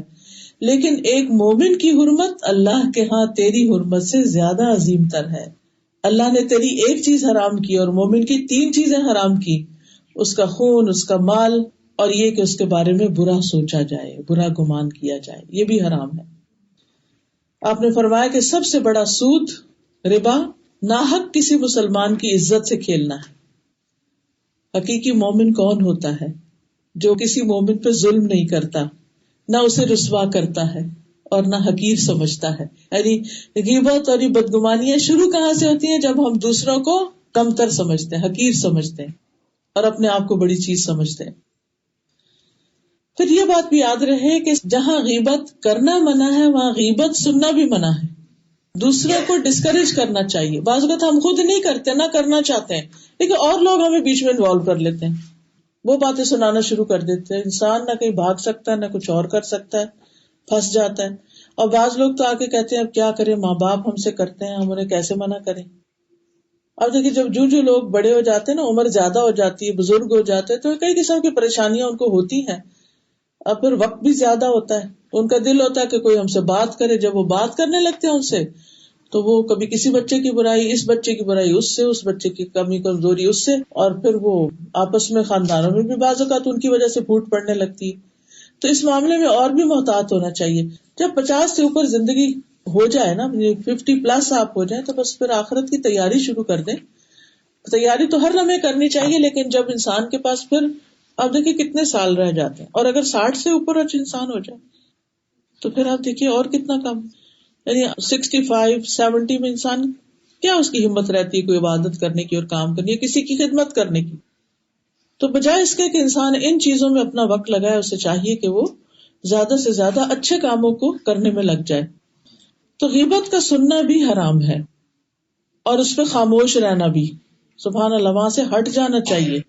S2: لیکن ایک مومن کی حرمت اللہ کے ہاں تیری حرمت سے زیادہ عظیم تر ہے. اللہ نے تیری ایک چیز حرام کی اور مومن کی 3 چیزیں حرام کی, اس کا خون, اس کا مال, اور یہ کہ اس کے بارے میں برا سوچا جائے, برا گمان کیا جائے, یہ بھی حرام ہے. آپ نے فرمایا کہ سب سے بڑا سود ربا, ناحق کسی مسلمان کی عزت سے کھیلنا ہے. حقیقی مومن کون ہوتا ہے؟ جو کسی مومن پہ ظلم نہیں کرتا, نہ اسے رسوا کرتا ہے اور نہ حقیر سمجھتا ہے. یعنی غیبت اور یہ بدگمانیاں شروع کہاں سے ہوتی ہیں؟ جب ہم دوسروں کو کمتر سمجھتے ہیں, حقیر سمجھتے ہیں اور اپنے آپ کو بڑی چیز سمجھتے ہیں. پھر یہ بات بھی یاد رہے کہ جہاں غیبت کرنا منع ہے وہاں غیبت سننا بھی منع ہے. دوسروں کو ڈسکریج کرنا چاہیے. بعض اوقات ہم خود نہیں کرتے, نہ کرنا چاہتے ہیں, لیکن اور لوگ ہمیں بیچ میں انوالو کر لیتے ہیں, وہ باتیں سنانا شروع کر دیتے ہیں. انسان نہ کہیں بھاگ سکتا ہے, نہ کچھ اور کر سکتا ہے, پھنس جاتا ہے. اور بعض لوگ تو آ کے کہتے ہیں اب کیا کریں, ماں باپ ہم سے کرتے ہیں, ہم انہیں کیسے منع کریں. اب دیکھیے جب جو لوگ بڑے ہو جاتے ہیں نا, عمر زیادہ ہو جاتی ہے, بزرگ ہو جاتے ہیں, تو کئی قسم کی پریشانیاں ان کو ہوتی ہیں. اب پھر وقت بھی زیادہ ہوتا ہے, ان کا دل ہوتا ہے کہ کوئی ہم سے بات کرے. جب وہ بات کرنے لگتے ہیں ان سے, تو وہ کبھی کسی بچے کی برائی, اس بچے کی برائی اس سے, اس بچے کی کمی کمزوری اس سے, اور پھر وہ آپس میں خاندانوں میں بھی بعض اوقات ان کی وجہ سے پھوٹ پڑنے لگتی. تو اس معاملے میں اور بھی محتاط ہونا چاہیے. جب 50 سے اوپر زندگی ہو جائے نا, 50+ آپ ہو جائیں, تو بس پھر آخرت کی تیاری شروع کر دیں. تیاری تو ہر لمحے کرنی چاہیے, لیکن جب انسان کے پاس پھر آپ دیکھیے کتنے سال رہ جاتے ہیں, اور اگر 60 سے اوپر انسان ہو جائے تو پھر آپ دیکھیے اور کتنا کم. یعنی 65-70 میں انسان کیا اس کی ہمت رہتی ہے کوئی عبادت کرنے کی اور کام کرنے, کسی کی خدمت کرنے کی. تو بجائے اس کے کہ انسان ان چیزوں میں اپنا وقت لگائے, اسے چاہیے کہ وہ زیادہ سے زیادہ اچھے کاموں کو کرنے میں لگ جائے. تو غیبت کا سننا بھی حرام ہے, اور اس پہ خاموش رہنا بھی. سبحان اللہ, وہاں سے ہٹ جانا چاہیے,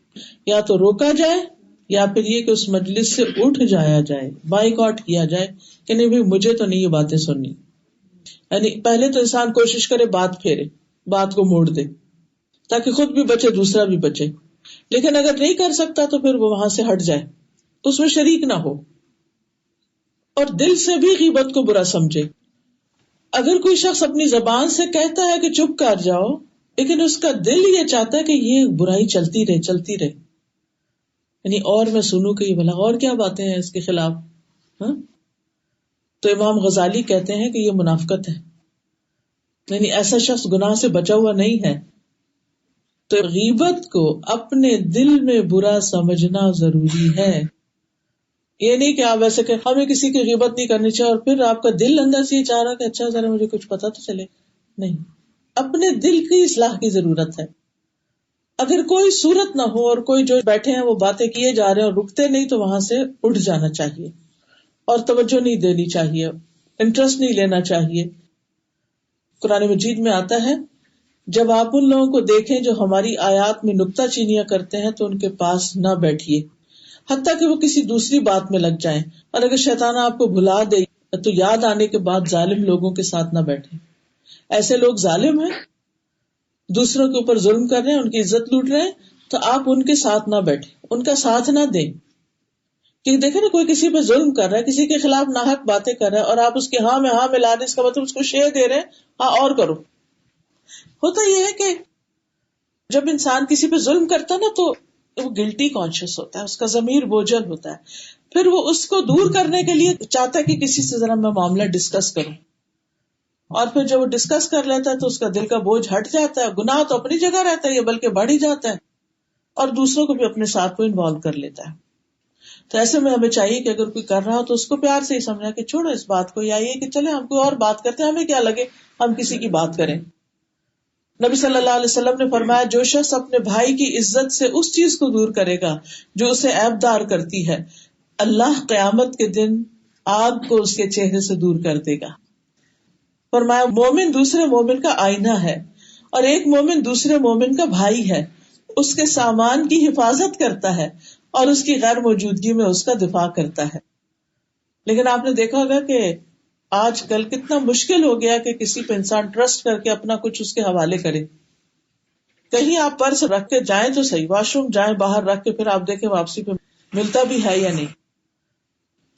S2: یا تو روکا جائے یا پھر یہ کہ اس مجلس سے اٹھ جایا جائے, بائیکاٹ کیا جائے کہ نہیں بھائی مجھے تو نہیں یہ باتیں سننی. یعنی پہلے تو انسان کوشش کرے بات پھیرے, بات کو موڑ دے, تاکہ خود بھی بچے دوسرا بھی بچے. لیکن اگر نہیں کر سکتا تو پھر وہ وہاں سے ہٹ جائے, اس میں شریک نہ ہو, اور دل سے بھی غیبت کو برا سمجھے. اگر کوئی شخص اپنی زبان سے کہتا ہے کہ چپ کر جاؤ, لیکن اس کا دل یہ چاہتا ہے کہ یہ برائی چلتی رہے, یعنی اور میں سنوں کہ یہ بھلا اور کیا باتیں ہیں اس کے خلاف. تو امام غزالی کہتے ہیں کہ یہ منافقت ہے, یعنی ایسا شخص گناہ سے بچا ہوا نہیں ہے. تو غیبت کو اپنے دل میں برا سمجھنا ضروری ہے. یہ نہیں کہ آپ ویسے کہ ہمیں کسی کی غیبت نہیں کرنی چاہیے, اور پھر آپ کا دل اندر سے یہ چاہ رہا کہ اچھا ذرا مجھے کچھ پتا تو چلے. نہیں, اپنے دل کی اصلاح کی ضرورت ہے. اگر کوئی صورت نہ ہو اور کوئی جو بیٹھے ہیں وہ باتیں کیے جا رہے ہیں اور رکتے نہیں, تو وہاں سے اٹھ جانا چاہیے اور توجہ نہیں دینی چاہیے, انٹرسٹ نہیں لینا چاہیے. قرآن مجید میں آتا ہے جب آپ ان لوگوں کو دیکھیں جو ہماری آیات میں نکتہ چینیاں کرتے ہیں تو ان کے پاس نہ بیٹھیے حتیٰ کہ وہ کسی دوسری بات میں لگ جائیں, اور اگر شیطان آپ کو بھلا دے تو یاد آنے کے بعد ظالم لوگوں کے ساتھ نہ بیٹھیں. ایسے لوگ ظالم ہیں, دوسروں کے اوپر ظلم کر رہے ہیں, ان کی عزت لوٹ رہے ہیں, تو آپ ان کے ساتھ نہ بیٹھیں, ان کا ساتھ نہ دیں. کہ دیکھیں نا کوئی کسی پہ ظلم کر رہا ہے, کسی کے خلاف ناحق باتیں کر رہا ہے, اور آپ اس کے ہاں میں ہاں ملا رہے, اس کا مطلب اس کو شے دے رہے ہیں, ہاں اور کرو. ہوتا یہ ہے کہ جب انسان کسی پہ ظلم کرتا ہے نا تو وہ گلٹی کانشیس ہوتا ہے, اس کا ضمیر بوجھل ہوتا ہے, پھر وہ اس کو دور کرنے کے لیے چاہتا ہے کہ کسی سے ذرا میں معاملہ ڈسکس کروں, اور پھر جب وہ ڈسکس کر لیتا ہے تو اس کا دل کا بوجھ ہٹ جاتا ہے. گناہ تو اپنی جگہ رہتا ہے, یہ بلکہ بڑھ ہی جاتا ہے. اور دوسروں کو بھی اپنے ساتھ وہ انوالو کر لیتا ہے. تو ایسے میں ہمیں چاہیے کہ اگر کوئی کر رہا ہو تو اس کو پیار سے ہی سمجھا کہ چھوڑو اس بات کو، یا یہ کہ چلے ہم کوئی اور بات کرتے ہیں، ہمیں کیا لگے ہم کسی کی بات کریں. نبی صلی اللہ علیہ وسلم نے فرمایا جو شخص اپنے بھائی کی عزت سے اس چیز کو دور کرے گا جو اسے عیب دار کرتی ہے، اللہ قیامت کے دن آگ کو اس کے چہرے سے دور کر دے گا. فرمایا مومن دوسرے مومن کا آئینہ ہے اور ایک مومن دوسرے مومن کا بھائی ہے، اس کے سامان کی حفاظت کرتا ہے اور اس کی غیر موجودگی میں اس کا دفاع کرتا ہے. لیکن آپ نے دیکھا ہوگا کہ آج کل کتنا مشکل ہو گیا کہ کسی پہ انسان ٹرسٹ کر کے اپنا کچھ اس کے حوالے کرے. کہیں آپ پرس رکھ کے جائیں تو صحیح، واش روم جائیں باہر رکھ کے پھر آپ دیکھیں واپسی پہ ملتا بھی ہے یا نہیں.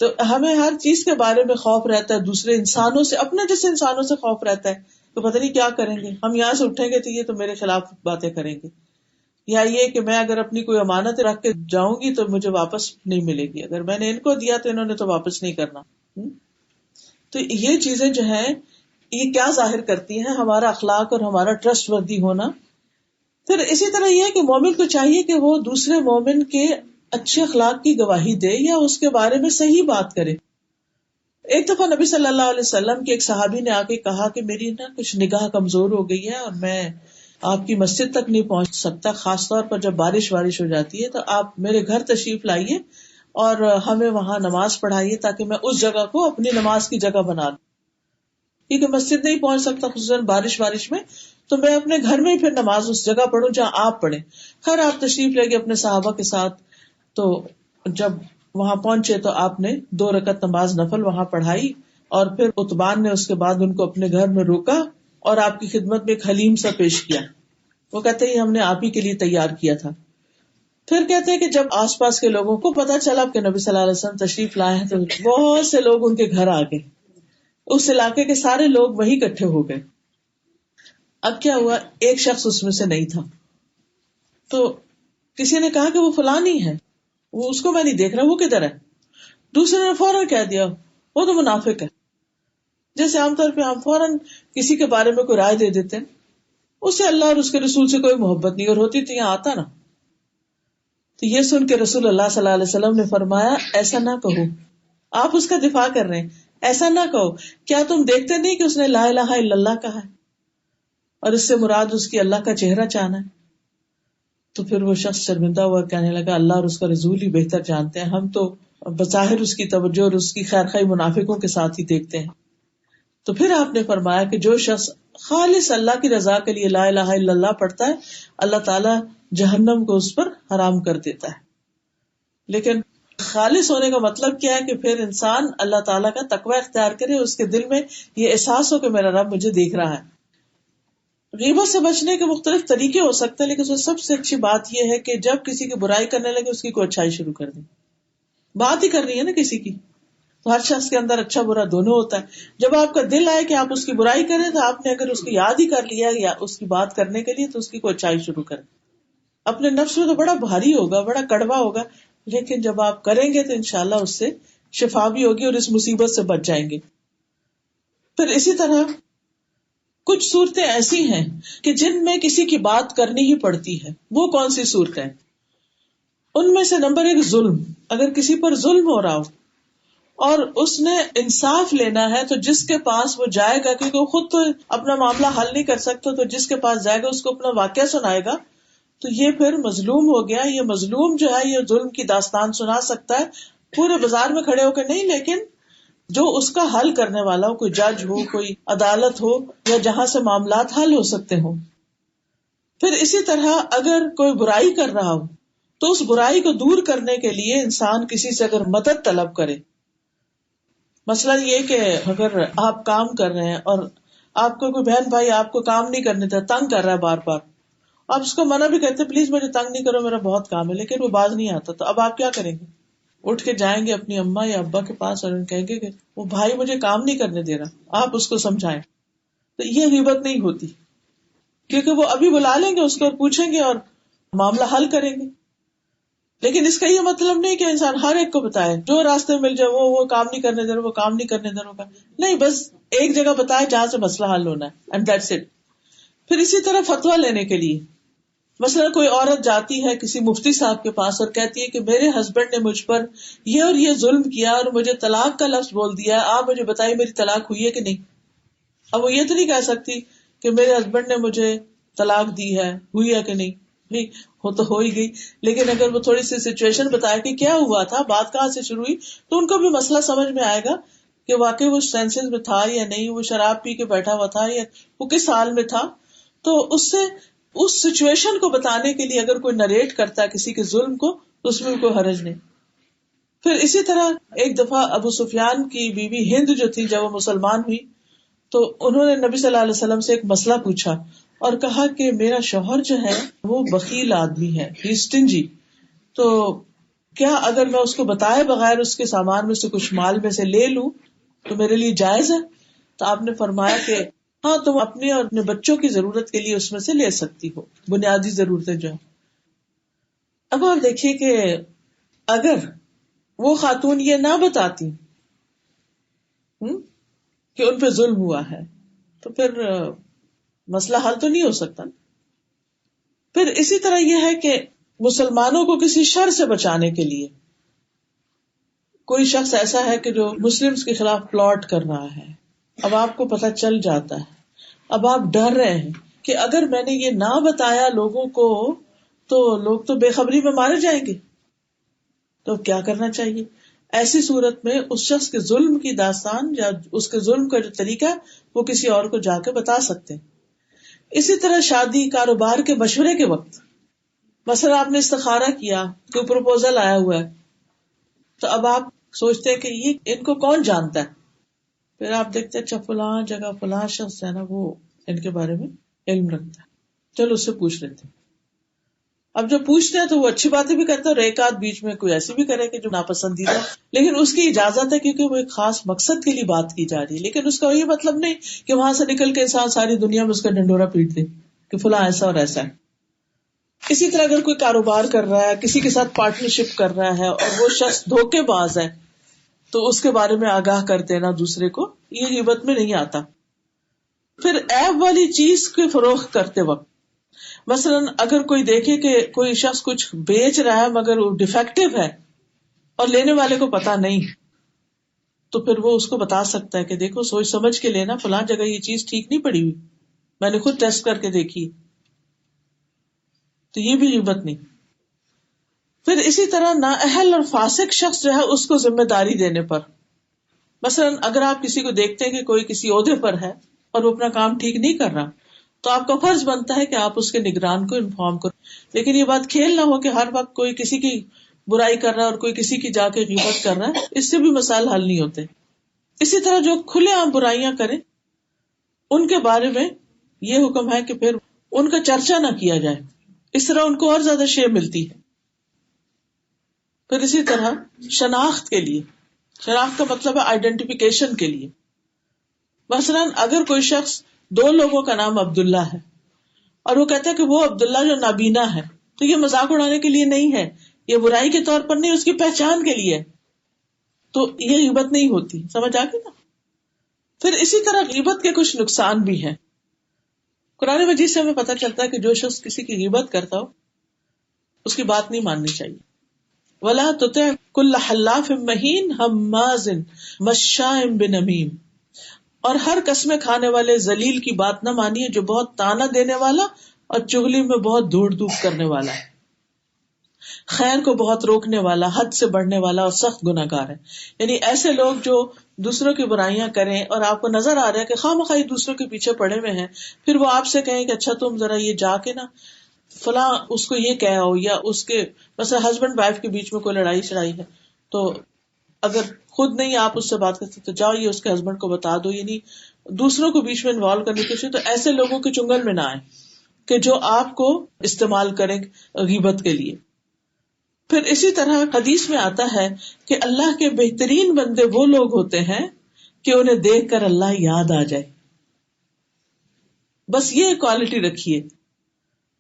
S2: تو ہمیں ہر چیز کے بارے میں خوف رہتا ہے، دوسرے انسانوں سے، اپنے جیسے انسانوں سے خوف رہتا ہے تو پتہ نہیں کیا کریں گے، ہم یہاں سے اٹھیں گے تو یہ تو میرے خلاف باتیں کریں گے، یا یہ کہ میں اگر اپنی کوئی امانت رکھ کے جاؤں گی تو مجھے واپس نہیں ملے گی، اگر میں نے ان کو دیا تو انہوں نے تو واپس نہیں کرنا. تو یہ چیزیں جو ہیں یہ کیا ظاہر کرتی ہیں؟ ہمارا اخلاق اور ہمارا ٹرسٹ وردی ہونا. پھر اسی طرح یہ ہے کہ مومن کو چاہیے کہ وہ دوسرے مومن کے اچھے اخلاق کی گواہی دے یا اس کے بارے میں صحیح بات کرے. ایک دفعہ نبی صلی اللہ علیہ وسلم کے ایک صحابی نے آ کے کہا کہ میری نا کچھ نگاہ کمزور ہو گئی ہے اور میں آپ کی مسجد تک نہیں پہنچ سکتا، خاص طور پر جب بارش ہو جاتی ہے، تو آپ میرے گھر تشریف لائیے اور ہمیں وہاں نماز پڑھائیے تاکہ میں اس جگہ کو اپنی نماز کی جگہ بنا دوں. کیونکہ مسجد نہیں پہنچ سکتا خصوصاً بارش میں، تو میں اپنے گھر میں ہی پھر نماز اس جگہ پڑھوں جہاں آپ پڑھیں. خیر آپ تشریف لے گئے اپنے صحابہ کے ساتھ، تو جب وہاں پہنچے تو آپ نے 2 رکعت نماز نفل وہاں پڑھائی، اور پھر عتبان نے اس کے بعد ان کو اپنے گھر میں روکا اور آپ کی خدمت میں ایک حلیم سا پیش کیا. وہ کہتے ہیں ہم نے آپ ہی کے لیے تیار کیا تھا. پھر کہتے ہیں کہ جب آس پاس کے لوگوں کو پتا چلا کہ نبی صلی اللہ علیہ وسلم تشریف لائے ہیں تو بہت سے لوگ ان کے گھر آ گئے، اس علاقے کے سارے لوگ وہی اکٹھے ہو گئے. اب کیا ہوا، ایک شخص اس میں سے نہیں تھا، تو کسی نے کہا کہ وہ فلاں نہیں ہے، وہ اس کو میں نہیں دیکھ رہا، وہ کدھر ہے؟ دوسرے نے فوراً کہہ دیا وہ تو منافق ہے. جیسے عام طور پہ ہم فوراً کسی کے بارے میں کوئی رائے دے دیتے ہیں، اسے اللہ اور اس کے رسول سے کوئی محبت نہیں، اور ہوتی تو یہاں آتا نا. تو یہ سن کے رسول اللہ صلی اللہ علیہ وسلم نے فرمایا ایسا نہ کہو، آپ اس کا دفاع کر رہے ہیں، ایسا نہ کہو، کیا تم دیکھتے نہیں کہ اس نے لا الہ الا اللہ کہا ہے اور اس سے مراد اس کی اللہ کا چہرہ چاہنا ہے؟ تو پھر وہ شخص شرمندہ ہوا، کہنے لگا اللہ اور اس کا رسول ہی بہتر جانتے ہیں، ہم تو بظاہر اس کی توجہ اور اس کی خیر خواہی منافقوں کے ساتھ ہی دیکھتے ہیں. تو پھر آپ نے فرمایا کہ جو شخص خالص اللہ کی رضا کے لیے لا الہ الا اللہ پڑھتا ہے، اللہ تعالیٰ جہنم کو اس پر حرام کر دیتا ہے. لیکن خالص ہونے کا مطلب کیا ہے کہ پھر انسان اللہ تعالیٰ کا تقوی اختیار کرے، اس کے دل میں یہ احساس ہو کہ میرا رب مجھے دیکھ رہا ہے. غیبت سے بچنے کے مختلف طریقے ہو سکتے ہیں، لیکن اس میں سب سے اچھی بات یہ ہے کہ جب کسی کی برائی کرنے لگے اس کی کوئی اچھائی شروع کر دیں. بات ہی کرنی ہے نا کسی کی، تو ہر شخص کے اندر اچھا برا دونوں ہوتا ہے. جب آپ کا دل آئے کہ آپ اس کی برائی کریں تو آپ نے اگر اس کو یاد ہی کر لیا یا اس کی بات کرنے کے لیے تو اس کی کوئی اچھائی شروع کریں. اپنے نفس میں تو بڑا بھاری ہوگا، بڑا کڑوا ہوگا، لیکن جب آپ کریں گے تو انشاءاللہ اس سے شفا بھی ہوگی اور اس مصیبت سے بچ جائیں گے. پھر اسی طرح کچھ صورتیں ایسی ہیں کہ جن میں کسی کی بات کرنی ہی پڑتی ہے. وہ کون سی صورتیں؟ ان میں سے نمبر 1 ظلم. اگر کسی پر ظلم ہو رہا ہو اور اس نے انصاف لینا ہے تو جس کے پاس وہ جائے گا، کیونکہ وہ خود تو اپنا معاملہ حل نہیں کر سکتا، تو جس کے پاس جائے گا اس کو اپنا واقعہ سنائے گا، تو یہ پھر مظلوم ہو گیا. یہ مظلوم جو ہے یہ ظلم کی داستان سنا سکتا ہے، پورے بازار میں کھڑے ہو کے نہیں، لیکن جو اس کا حل کرنے والا ہو، کوئی جج ہو، کوئی عدالت ہو، یا جہاں سے معاملات حل ہو سکتے ہوں. پھر اسی طرح اگر کوئی برائی کر رہا ہو تو اس برائی کو دور کرنے کے لیے انسان کسی سے اگر مدد طلب کرے. مسئلہ یہ کہ اگر آپ کام کر رہے ہیں اور آپ کو کوئی بہن بھائی آپ کو کام نہیں کرنے دیتا، تنگ کر رہا ہے بار بار، آپ اس کو منع بھی کرتے پلیز مجھے تنگ نہیں کرو، میرا بہت کام ہے، لیکن وہ باز نہیں آتا، تو اب آپ کیا کریں گے؟ اٹھ کے جائیں گے اپنی اماں یا ابا کے پاس اور ان کہیں گے کہ وہ بھائی مجھے کام نہیں کرنے دے رہا، آپ اس کو سمجھائیں. تو یہ غیبت نہیں ہوتی، کیونکہ وہ ابھی بلا لیں گے اس کو اور پوچھیں گے اور معاملہ حل کریں گے. لیکن اس کا یہ مطلب نہیں کہ انسان ہر ایک کو بتائے، جو راستے میں مل جائے وہ کام نہیں کرنے دے رہا، وہ کام نہیں کرنے دے رہا، نہیں، بس ایک جگہ بتائے جہاں سے مسئلہ حل ہونا ہے، اینڈ دیٹس اٹ. پھر اسی طرح فتویٰ لینے کے لیے مثلا کوئی عورت جاتی ہے کسی مفتی صاحب کے پاس اور کہتی ہے کہ میرے ہسبینڈ نے مجھ پر یہ اور یہ ظلم کیا اور مجھے طلاق کا لفظ بول دیا، آپ مجھے بتائیے میری طلاق ہوئی ہے کہ نہیں. اب وہ یہ تو نہیں کہہ سکتی کہ میرے ہسبینڈ نے مجھے طلاق دی ہے، ہوئی ہے کہ نہیں ہو تو ہو ہی گئی. لیکن اگر وہ تھوڑی سی سچویشن بتائے کہ کیا ہوا تھا، بات کہاں سے شروع ہوئی، تو ان کو بھی مسئلہ سمجھ میں آئے گا کہ واقعی وہ سینسز میں تھا یا نہیں، وہ شراب پی کے بیٹھا ہوا تھا یا وہ کس حال میں تھا. تو اس سے اس سچویشن کو بتانے کے لیے اگر کوئی نریٹ کرتا ہے کسی کے ظلم کو تو اس میں کوئی حرج نہیں. پھر اسی طرح ایک دفعہ ابو سفیان کی بیوی ہند جو تھی، جب وہ مسلمان ہوئی تو انہوں نے نبی صلی اللہ علیہ وسلم سے ایک مسئلہ پوچھا اور کہا کہ میرا شوہر جو ہے وہ بخیل آدمی ہے، اسٹنجی، تو کیا اگر میں اس کو بتائے بغیر اس کے سامان میں سے کچھ مال میں سے لے لوں تو میرے لیے جائز ہے؟ تو آپ نے فرمایا کہ ہاں تم اپنی اور اپنے بچوں کی ضرورت کے لیے اس میں سے لے سکتی ہو، بنیادی ضرورتیں جو ہیں. اب آپ دیکھیے کہ اگر وہ خاتون یہ نہ بتاتی کہ ان پہ ظلم ہوا ہے تو پھر مسئلہ حل تو نہیں ہو سکتا. پھر اسی طرح یہ ہے کہ مسلمانوں کو کسی شر سے بچانے کے لیے کوئی شخص ایسا ہے کہ جو مسلمز کے خلاف پلاٹ کر رہا ہے، اب آپ کو پتہ چل جاتا ہے، اب آپ ڈر رہے ہیں کہ اگر میں نے یہ نہ بتایا لوگوں کو تو لوگ تو بے خبری میں مارے جائیں گے. تو کیا کرنا چاہیے؟ ایسی صورت میں اس شخص کے ظلم کی داستان یا اس کے ظلم کا جو طریقہ ہے وہ کسی اور کو جا کے بتا سکتے ہیں. اسی طرح شادی کاروبار کے مشورے کے وقت مثلا آپ نے استخارہ کیا، کوئی پروپوزل آیا ہوا ہے، تو اب آپ سوچتے ہیں کہ یہ ان کو کون جانتا ہے، پھر آپ دیکھتے ہیں اچھا فلاں جگہ فلاں شخص ہے نا وہ ان کے بارے میں علم رکھتا ہے، چلو اس سے پوچھ لیتے ہیں. اب جب پوچھتے ہیں تو وہ اچھی باتیں بھی کرتا ہے اور ایک آدھ بیچ میں کوئی ایسی بھی کرے کہ جو ناپسندیدہ ہے، لیکن اس کی اجازت ہے کیونکہ وہ ایک خاص مقصد کے لیے بات کی جا رہی ہے. لیکن اس کا یہ مطلب نہیں کہ وہاں سے نکل کے انسان ساری دنیا میں اس کا ڈنڈورا پیٹ دے کہ فلاں ایسا اور ایسا ہے. اسی طرح اگر کوئی کاروبار کر رہا ہے، کسی کے ساتھ پارٹنرشپ کر رہا ہے اور وہ شخص دھوکے باز ہے تو اس کے بارے میں آگاہ کر دینا دوسرے کو، یہ غیبت میں نہیں آتا. پھر عیب والی چیز کے فروخت کرتے وقت مثلاً اگر کوئی دیکھے کہ کوئی شخص کچھ بیچ رہا ہے مگر وہ ڈیفیکٹو ہے اور لینے والے کو پتا نہیں، تو پھر وہ اس کو بتا سکتا ہے کہ دیکھو سوچ سمجھ کے لینا، فلاں جگہ یہ چیز ٹھیک نہیں پڑی ہوئی، میں نے خود ٹیسٹ کر کے دیکھی. تو یہ بھی غیبت نہیں. پھر اسی طرح نااہل اور فاسق شخص جو ہے اس کو ذمہ داری دینے پر، مثلاً اگر آپ کسی کو دیکھتے ہیں کہ کوئی کسی عہدے پر ہے اور وہ اپنا کام ٹھیک نہیں کر رہا تو آپ کا فرض بنتا ہے کہ آپ اس کے نگران کو انفارم کرو. لیکن یہ بات کھیل نہ ہو کہ ہر وقت کوئی کسی کی برائی کر رہا ہے اور کوئی کسی کی جا کے غیبت کر رہا ہے، اس سے بھی مسائل حل نہیں ہوتے. اسی طرح جو کھلے عام برائیاں کریں ان کے بارے میں یہ حکم ہے کہ پھر ان کا چرچا نہ کیا جائے، اس طرح ان کو اور زیادہ شے ملتی ہے. پھر اسی طرح شناخت کے لیے، شناخت کا مطلب ہے آئیڈینٹیفیکیشن کے لیے. مثلاً اگر کوئی شخص 2 لوگوں کا نام عبداللہ ہے اور وہ کہتا ہے کہ وہ عبداللہ جو نابینا ہے، تو یہ مذاق اڑانے کے لیے نہیں ہے، یہ برائی کے طور پر نہیں، اس کی پہچان کے لیے، تو یہ غیبت نہیں ہوتی. سمجھ آ گئی نا؟ پھر اسی طرح غیبت کے کچھ نقصان بھی ہیں. قرآن مجید سے ہمیں پتہ چلتا ہے کہ جو شخص کسی کی غیبت کرتا ہو اس کی بات نہیں ماننی چاہیے. وَلَا تُطِعْ كُلَّ حَلَّافٍ مَّهِينٍ هَمَّازٍ مَّشَّاءٍ بِنَمِيمٍ، اور ہر قسمیں کھانے والے ذلیل کی بات نہ مانیے جو بہت تانا دینے والا اور چغلی میں بہت دھوڑ دھوپ کرنے والا ہے، خیر کو بہت روکنے والا، حد سے بڑھنے والا اور سخت گناہگار ہے. یعنی ایسے لوگ جو دوسروں کی برائیاں کریں اور آپ کو نظر آ رہا ہے کہ خواہ مخواہ دوسروں کے پیچھے پڑے ہوئے ہیں، پھر وہ آپ سے کہیں کہ اچھا تم ذرا یہ جا کے نا فلاں اس کو یہ کہو، یا اس کے مثلا ہسبینڈ وائف کے بیچ میں کوئی لڑائی شڑائی ہے تو اگر خود نہیں آپ اس سے بات کرتے تو جاؤ یہ اس کے ہسبینڈ کو بتا دو، یعنی دوسروں کو بیچ میں انوالو کرنے کی کوشش. تو ایسے لوگوں کے چنگل میں نہ آئے کہ جو آپ کو استعمال کریں غیبت کے لیے. پھر اسی طرح حدیث میں آتا ہے کہ اللہ کے بہترین بندے وہ لوگ ہوتے ہیں کہ انہیں دیکھ کر اللہ یاد آ جائے. بس یہ کوالٹی رکھیے،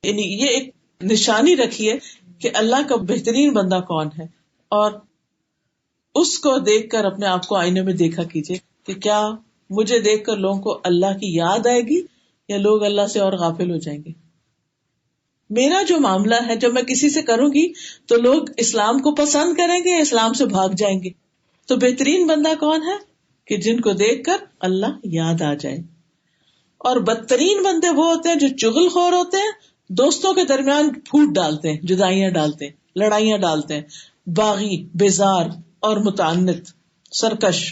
S2: یعنی یہ ایک نشانی رکھیے کہ اللہ کا بہترین بندہ کون ہے، اور اس کو دیکھ کر اپنے آپ کو آئینے میں دیکھا کیجیے کہ کیا مجھے دیکھ کر لوگوں کو اللہ کی یاد آئے گی یا لوگ اللہ سے اور غافل ہو جائیں گے. میرا جو معاملہ ہے جب میں کسی سے کروں گی تو لوگ اسلام کو پسند کریں گے یا اسلام سے بھاگ جائیں گے. تو بہترین بندہ کون ہے کہ جن کو دیکھ کر اللہ یاد آ جائے. اور بدترین بندے وہ ہوتے ہیں جو چغل خور ہوتے ہیں, دوستوں کے درمیان پھوٹ ڈالتے ہیں, جدائیاں ڈالتے ہیں, لڑائیاں ڈالتے ہیں, باغی, بیزار اور متعنت, سرکش.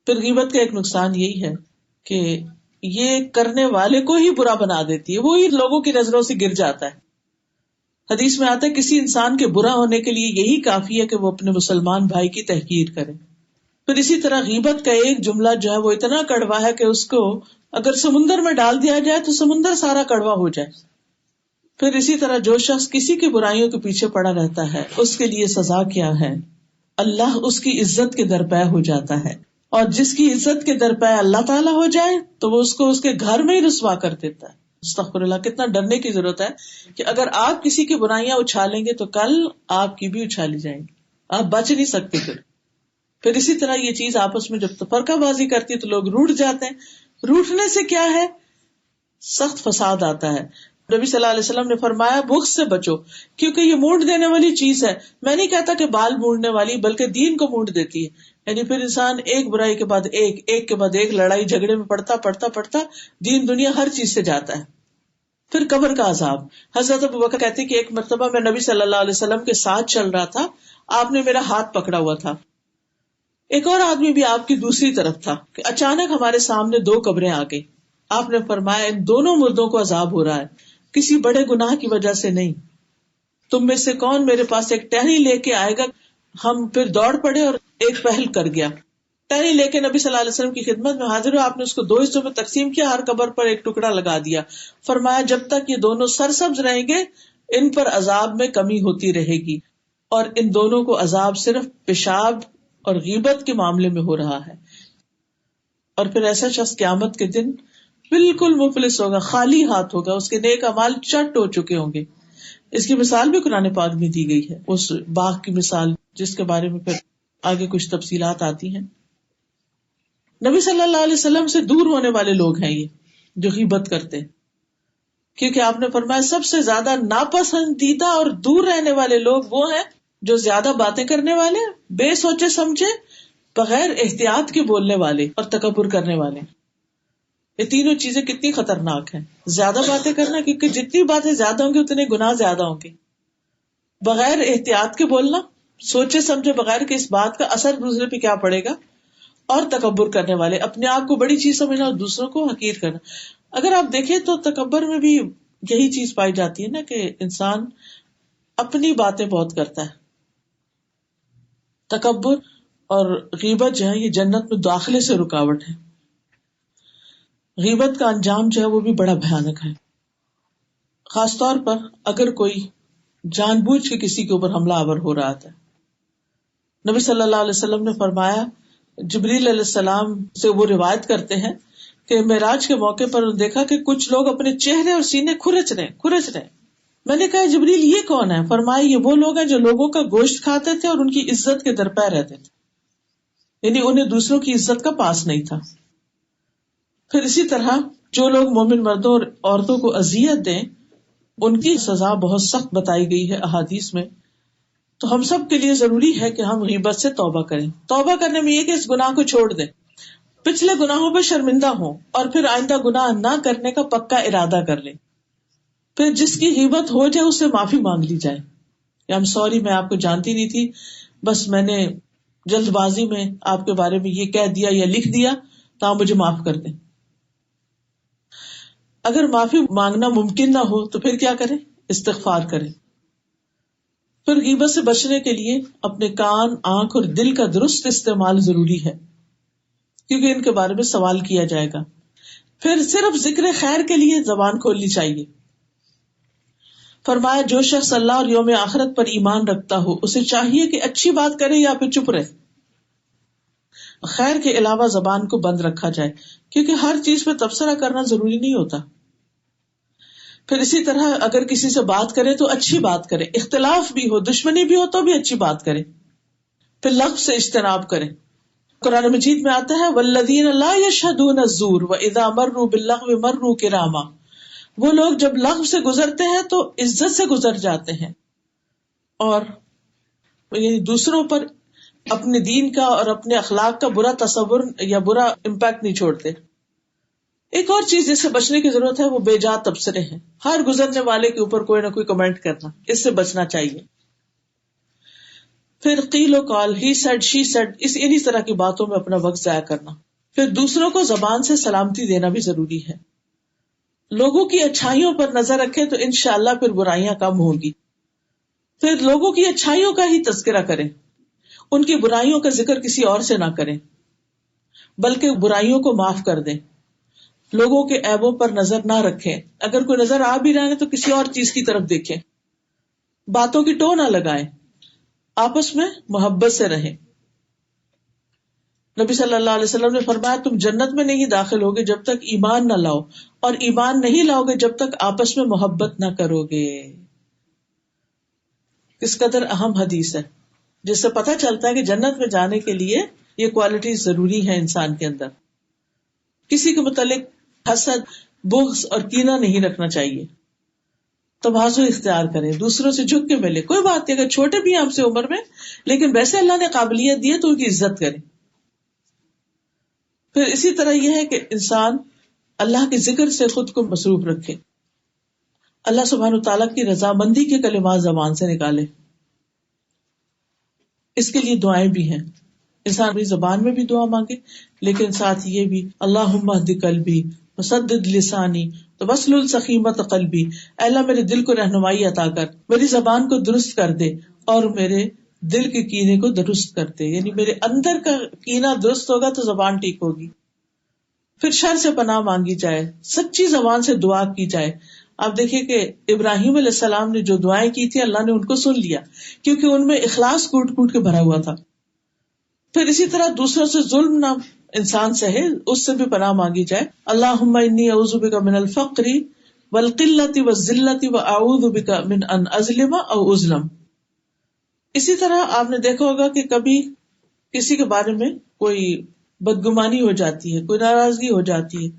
S2: پھر غیبت کا ایک نقصان یہی ہے کہ یہ کرنے والے کو ہی برا بنا دیتی ہے, وہی لوگوں کی نظروں سے گر جاتا ہے. حدیث میں آتا ہے کسی انسان کے برا ہونے کے لیے یہی کافی ہے کہ وہ اپنے مسلمان بھائی کی تحقیر کرے. پھر اسی طرح غیبت کا ایک جملہ جو ہے وہ اتنا کڑوا ہے کہ اس کو اگر سمندر میں ڈال دیا جائے تو سمندر سارا کڑوا ہو جائے. پھر اسی طرح جو شخص کسی کی برائیوں کے پیچھے پڑا رہتا ہے اس کے لیے سزا کیا ہے, اللہ اس کی عزت کے درپے ہو جاتا ہے, اور جس کی عزت کے درپے اللہ تعالیٰ ہو جائے تو وہ اس کو اس کے گھر میں ہی رسوا کر دیتا ہے. استغفر اللہ, کتنا ڈرنے کی ضرورت ہے کہ اگر آپ کسی کی برائیاں اچھالیں گے تو کل آپ کی بھی اچھالی جائیں گی, آپ بچ نہیں سکتے. پھر اسی طرح یہ چیز آپس میں جب تفرقہ بازی کرتی ہے تو لوگ روٹھ جاتے ہیں. روٹھنے سے کیا ہے, سخت فساد آتا ہے. نبی صلی اللہ علیہ وسلم نے فرمایا بغض سے بچو کیونکہ یہ مونڈ دینے والی چیز ہے. میں نہیں کہتا کہ بال مونڈنے والی, بلکہ دین کو مونڈ دیتی ہے. یعنی پھر انسان ایک برائی کے بعد ایک کے بعد ایک لڑائی جھگڑے میں پڑتا دین دنیا ہر چیز سے جاتا ہے. پھر قبر کا عذاب. حضرت ابوبکر کہتے کہ ایک مرتبہ میں نبی صلی اللہ علیہ وسلم کے ساتھ چل رہا تھا, آپ نے میرا ہاتھ پکڑا ہوا تھا, ایک اور آدمی بھی آپ کی دوسری طرف تھا, کہ اچانک ہمارے سامنے 2 قبریں آ گئی. آپ نے فرمایا ان دونوں مردوں کو عذاب ہو رہا ہے, کسی بڑے گناہ کی وجہ سے نہیں. تم میں سے کون میرے پاس ایک ٹہنی لے کے آئے گا؟ ہم پھر دوڑ پڑے اور ایک پہل کر گیا, ٹہنی لے کے نبی صلی اللہ علیہ وسلم کی خدمت میں حاضر ہو. آپ نے اس کو 2 حصوں میں تقسیم کیا, ہر قبر پر ایک ٹکڑا لگا دیا. فرمایا جب تک یہ دونوں سرسبز رہیں گے ان پر عذاب میں کمی ہوتی رہے گی, اور ان دونوں کو عذاب صرف پیشاب اور غیبت کے معاملے میں ہو رہا ہے. اور پھر ایسا شخص قیامت کے دن بالکل مفلس ہوگا, خالی ہاتھ ہوگا, اس کے نیک اعمال چٹ ہو چکے ہوں گے. اس کی مثال بھی قرآن پاک میں دی گئی ہے, اس باغ کی مثال جس کے بارے میں پھر آگے کچھ تفصیلات آتی ہیں. نبی صلی اللہ علیہ وسلم سے دور ہونے والے لوگ ہیں یہ جو غیبت کرتے ہیں, کیونکہ آپ نے فرمایا سب سے زیادہ ناپسندیدہ اور دور رہنے والے لوگ وہ ہیں جو زیادہ باتیں کرنے والے, بے سوچے سمجھے, بغیر احتیاط کے بولنے والے اور تکبر کرنے والے. یہ تینوں چیزیں کتنی خطرناک ہیں. زیادہ باتیں کرنا, کیونکہ جتنی باتیں زیادہ ہوں گی اتنے گناہ زیادہ ہوں گے. بغیر احتیاط کے بولنا, سوچے سمجھے بغیر کہ اس بات کا اثر دوسرے پہ کیا پڑے گا, اور تکبر کرنے والے, اپنے آپ کو بڑی چیز سمجھنا اور دوسروں کو حقیر کرنا. اگر آپ دیکھیں تو تکبر میں بھی یہی چیز پائی جاتی ہے نا, کہ انسان اپنی باتیں بہت کرتا ہے. تکبر اور غیبت جو ہے یہ جنت میں داخلے سے رکاوٹ ہے. غیبت کا انجام جو ہے وہ بھی بڑا بھیانک ہے, خاص طور پر اگر کوئی جان بوجھ کے کسی کے اوپر حملہ آور ہو رہا تھا. نبی صلی اللہ علیہ وسلم نے فرمایا, جبریل علیہ السلام سے وہ روایت کرتے ہیں کہ معراج کے موقع پر دیکھا کہ کچھ لوگ اپنے چہرے اور سینے کھرچ رہے. میں نے کہا جبریل یہ کون ہے؟ فرمایا یہ وہ لوگ ہیں جو لوگوں کا گوشت کھاتے تھے اور ان کی عزت کے درپے رہتے تھے, یعنی انہیں دوسروں کی عزت کا پاس نہیں تھا. پھر اسی طرح جو لوگ مومن مردوں اور عورتوں کو اذیت دیں ان کی سزا بہت سخت بتائی گئی ہے احادیث میں. تو ہم سب کے لیے ضروری ہے کہ ہم غیبت سے توبہ کریں. توبہ کرنے میں یہ کہ اس گناہ کو چھوڑ دیں, پچھلے گناہوں پہ شرمندہ ہوں, اور پھر آئندہ گناہ نہ کرنے کا پکا ارادہ کر لیں. پھر جس کی غیبت ہو جائے اس سے معافی مانگ لی جائے, I'm sorry, میں آپ کو جانتی نہیں تھی, بس میں نے جلد بازی میں آپ کے بارے میں یہ کہہ دیا یا لکھ دیا, تو آپ مجھے معاف کر دیں. اگر معافی مانگنا ممکن نہ ہو تو پھر کیا کریں؟ استغفار کریں. پھر غیبت سے بچنے کے لیے اپنے کان, آنکھ اور دل کا درست استعمال ضروری ہے, کیونکہ ان کے بارے میں سوال کیا جائے گا. پھر صرف ذکر خیر کے لیے زبان کھولنی چاہیے. فرمایا جو شخص اللہ اور یوم آخرت پر ایمان رکھتا ہو اسے چاہیے کہ اچھی بات کرے یا پھر چپ رہے. خیر کے علاوہ زبان کو بند رکھا جائے, کیونکہ ہر چیز پہ تبصرہ کرنا ضروری نہیں ہوتا. پھر اسی طرح اگر کسی سے بات کرے تو اچھی بات کرے, اختلاف بھی ہو, دشمنی بھی ہو تو بھی اچھی بات کرے. پھر لغو سے اجتناب کرے. قرآن مجید میں آتا ہے والذین لا یشہدون الزور واذا مروا باللغو مروا کراما, وہ لوگ جب لغو سے گزرتے ہیں تو عزت سے گزر جاتے ہیں اور یعنی دوسروں پر اپنے دین کا اور اپنے اخلاق کا برا تصور یا برا امپیکٹ نہیں چھوڑتے. ایک اور چیز جس سے بچنے کی ضرورت ہے وہ بے جا تبصرے ہیں. ہر گزرنے والے کے اوپر کوئی نہ کوئی کمنٹ کرنا، اس سے بچنا چاہیے. پھر قیل و قال، ہی سیڈ شی سیڈ، انہی طرح کی باتوں میں اپنا وقت ضائع کرنا. پھر دوسروں کو زبان سے سلامتی دینا بھی ضروری ہے. لوگوں کی اچھائیوں پر نظر رکھیں تو انشاءاللہ پھر برائیاں کم ہوں گی. پھر لوگوں کی اچھائیوں کا ہی تذکرہ کریں، ان کی برائیوں کا ذکر کسی اور سے نہ کریں، بلکہ برائیوں کو معاف کر دیں. لوگوں کے عیبوں پر نظر نہ رکھیں. اگر کوئی نظر آ بھی رہا ہے تو کسی اور چیز کی طرف دیکھیں. باتوں کی ٹو نہ لگائیں. آپس میں محبت سے رہیں. نبی صلی اللہ علیہ وسلم نے فرمایا تم جنت میں نہیں داخل ہوگے جب تک ایمان نہ لاؤ، اور ایمان نہیں لاؤ گے جب تک آپس میں محبت نہ کرو گے. کس قدر اہم حدیث ہے، جس سے پتہ چلتا ہے کہ جنت میں جانے کے لیے یہ کوالٹیز ضروری ہیں انسان کے اندر. کسی کے متعلق حسد، بغض اور کینہ نہیں رکھنا چاہیے. تواضع اختیار کریں، دوسروں سے جھک کے ملے. کوئی بات نہیں اگر چھوٹے بھی ہیں ہم سے عمر میں، لیکن ویسے اللہ نے قابلیت دی ہے تو ان کی عزت کریں. پھر اسی طرح یہ ہے کہ انسان اللہ کے ذکر سے خود کو مصروف رکھے. اللہ سبحانہ تعالیٰ کی رضامندی کے کلمات زبان سے نکالے. اس کے لیے دعائیں بھی ہیں. انسان بھی زبان میں بھی دعا مانگے، لیکن ساتھ یہ بھی اللہم اہد قلبی وسدد لسانی واسلل سخیمۃ قلبی، اے اللہ میرے دل کو رہنمائی عطا کر، میری زبان کو درست کر دے اور میرے دل کے کینے کو درست کر دے. یعنی میرے اندر کا کینہ درست ہوگا تو زبان ٹھیک ہوگی. پھر شر سے پناہ مانگی جائے، سچی زبان سے دعا کی جائے. آپ دیکھیے کہ ابراہیم علیہ السلام نے جو دعائیں کی تھی اللہ نے ان کو سن لیا، کیونکہ ان میں اخلاص کوٹ کوٹ کے بھرا ہوا تھا. پھر اسی طرح دوسروں سے ظلم نہ انسان سہے، اس سے بھی پناہ مانگی جائے. اللہم انی اعوذ بک من الفقر والقلۃ والذلۃ واعوذ بک من ان اظلم او اظلم. اسی طرح آپ نے دیکھا ہوگا کہ کبھی کسی کے بارے میں کوئی بدگمانی ہو جاتی ہے، کوئی ناراضگی ہو جاتی ہے،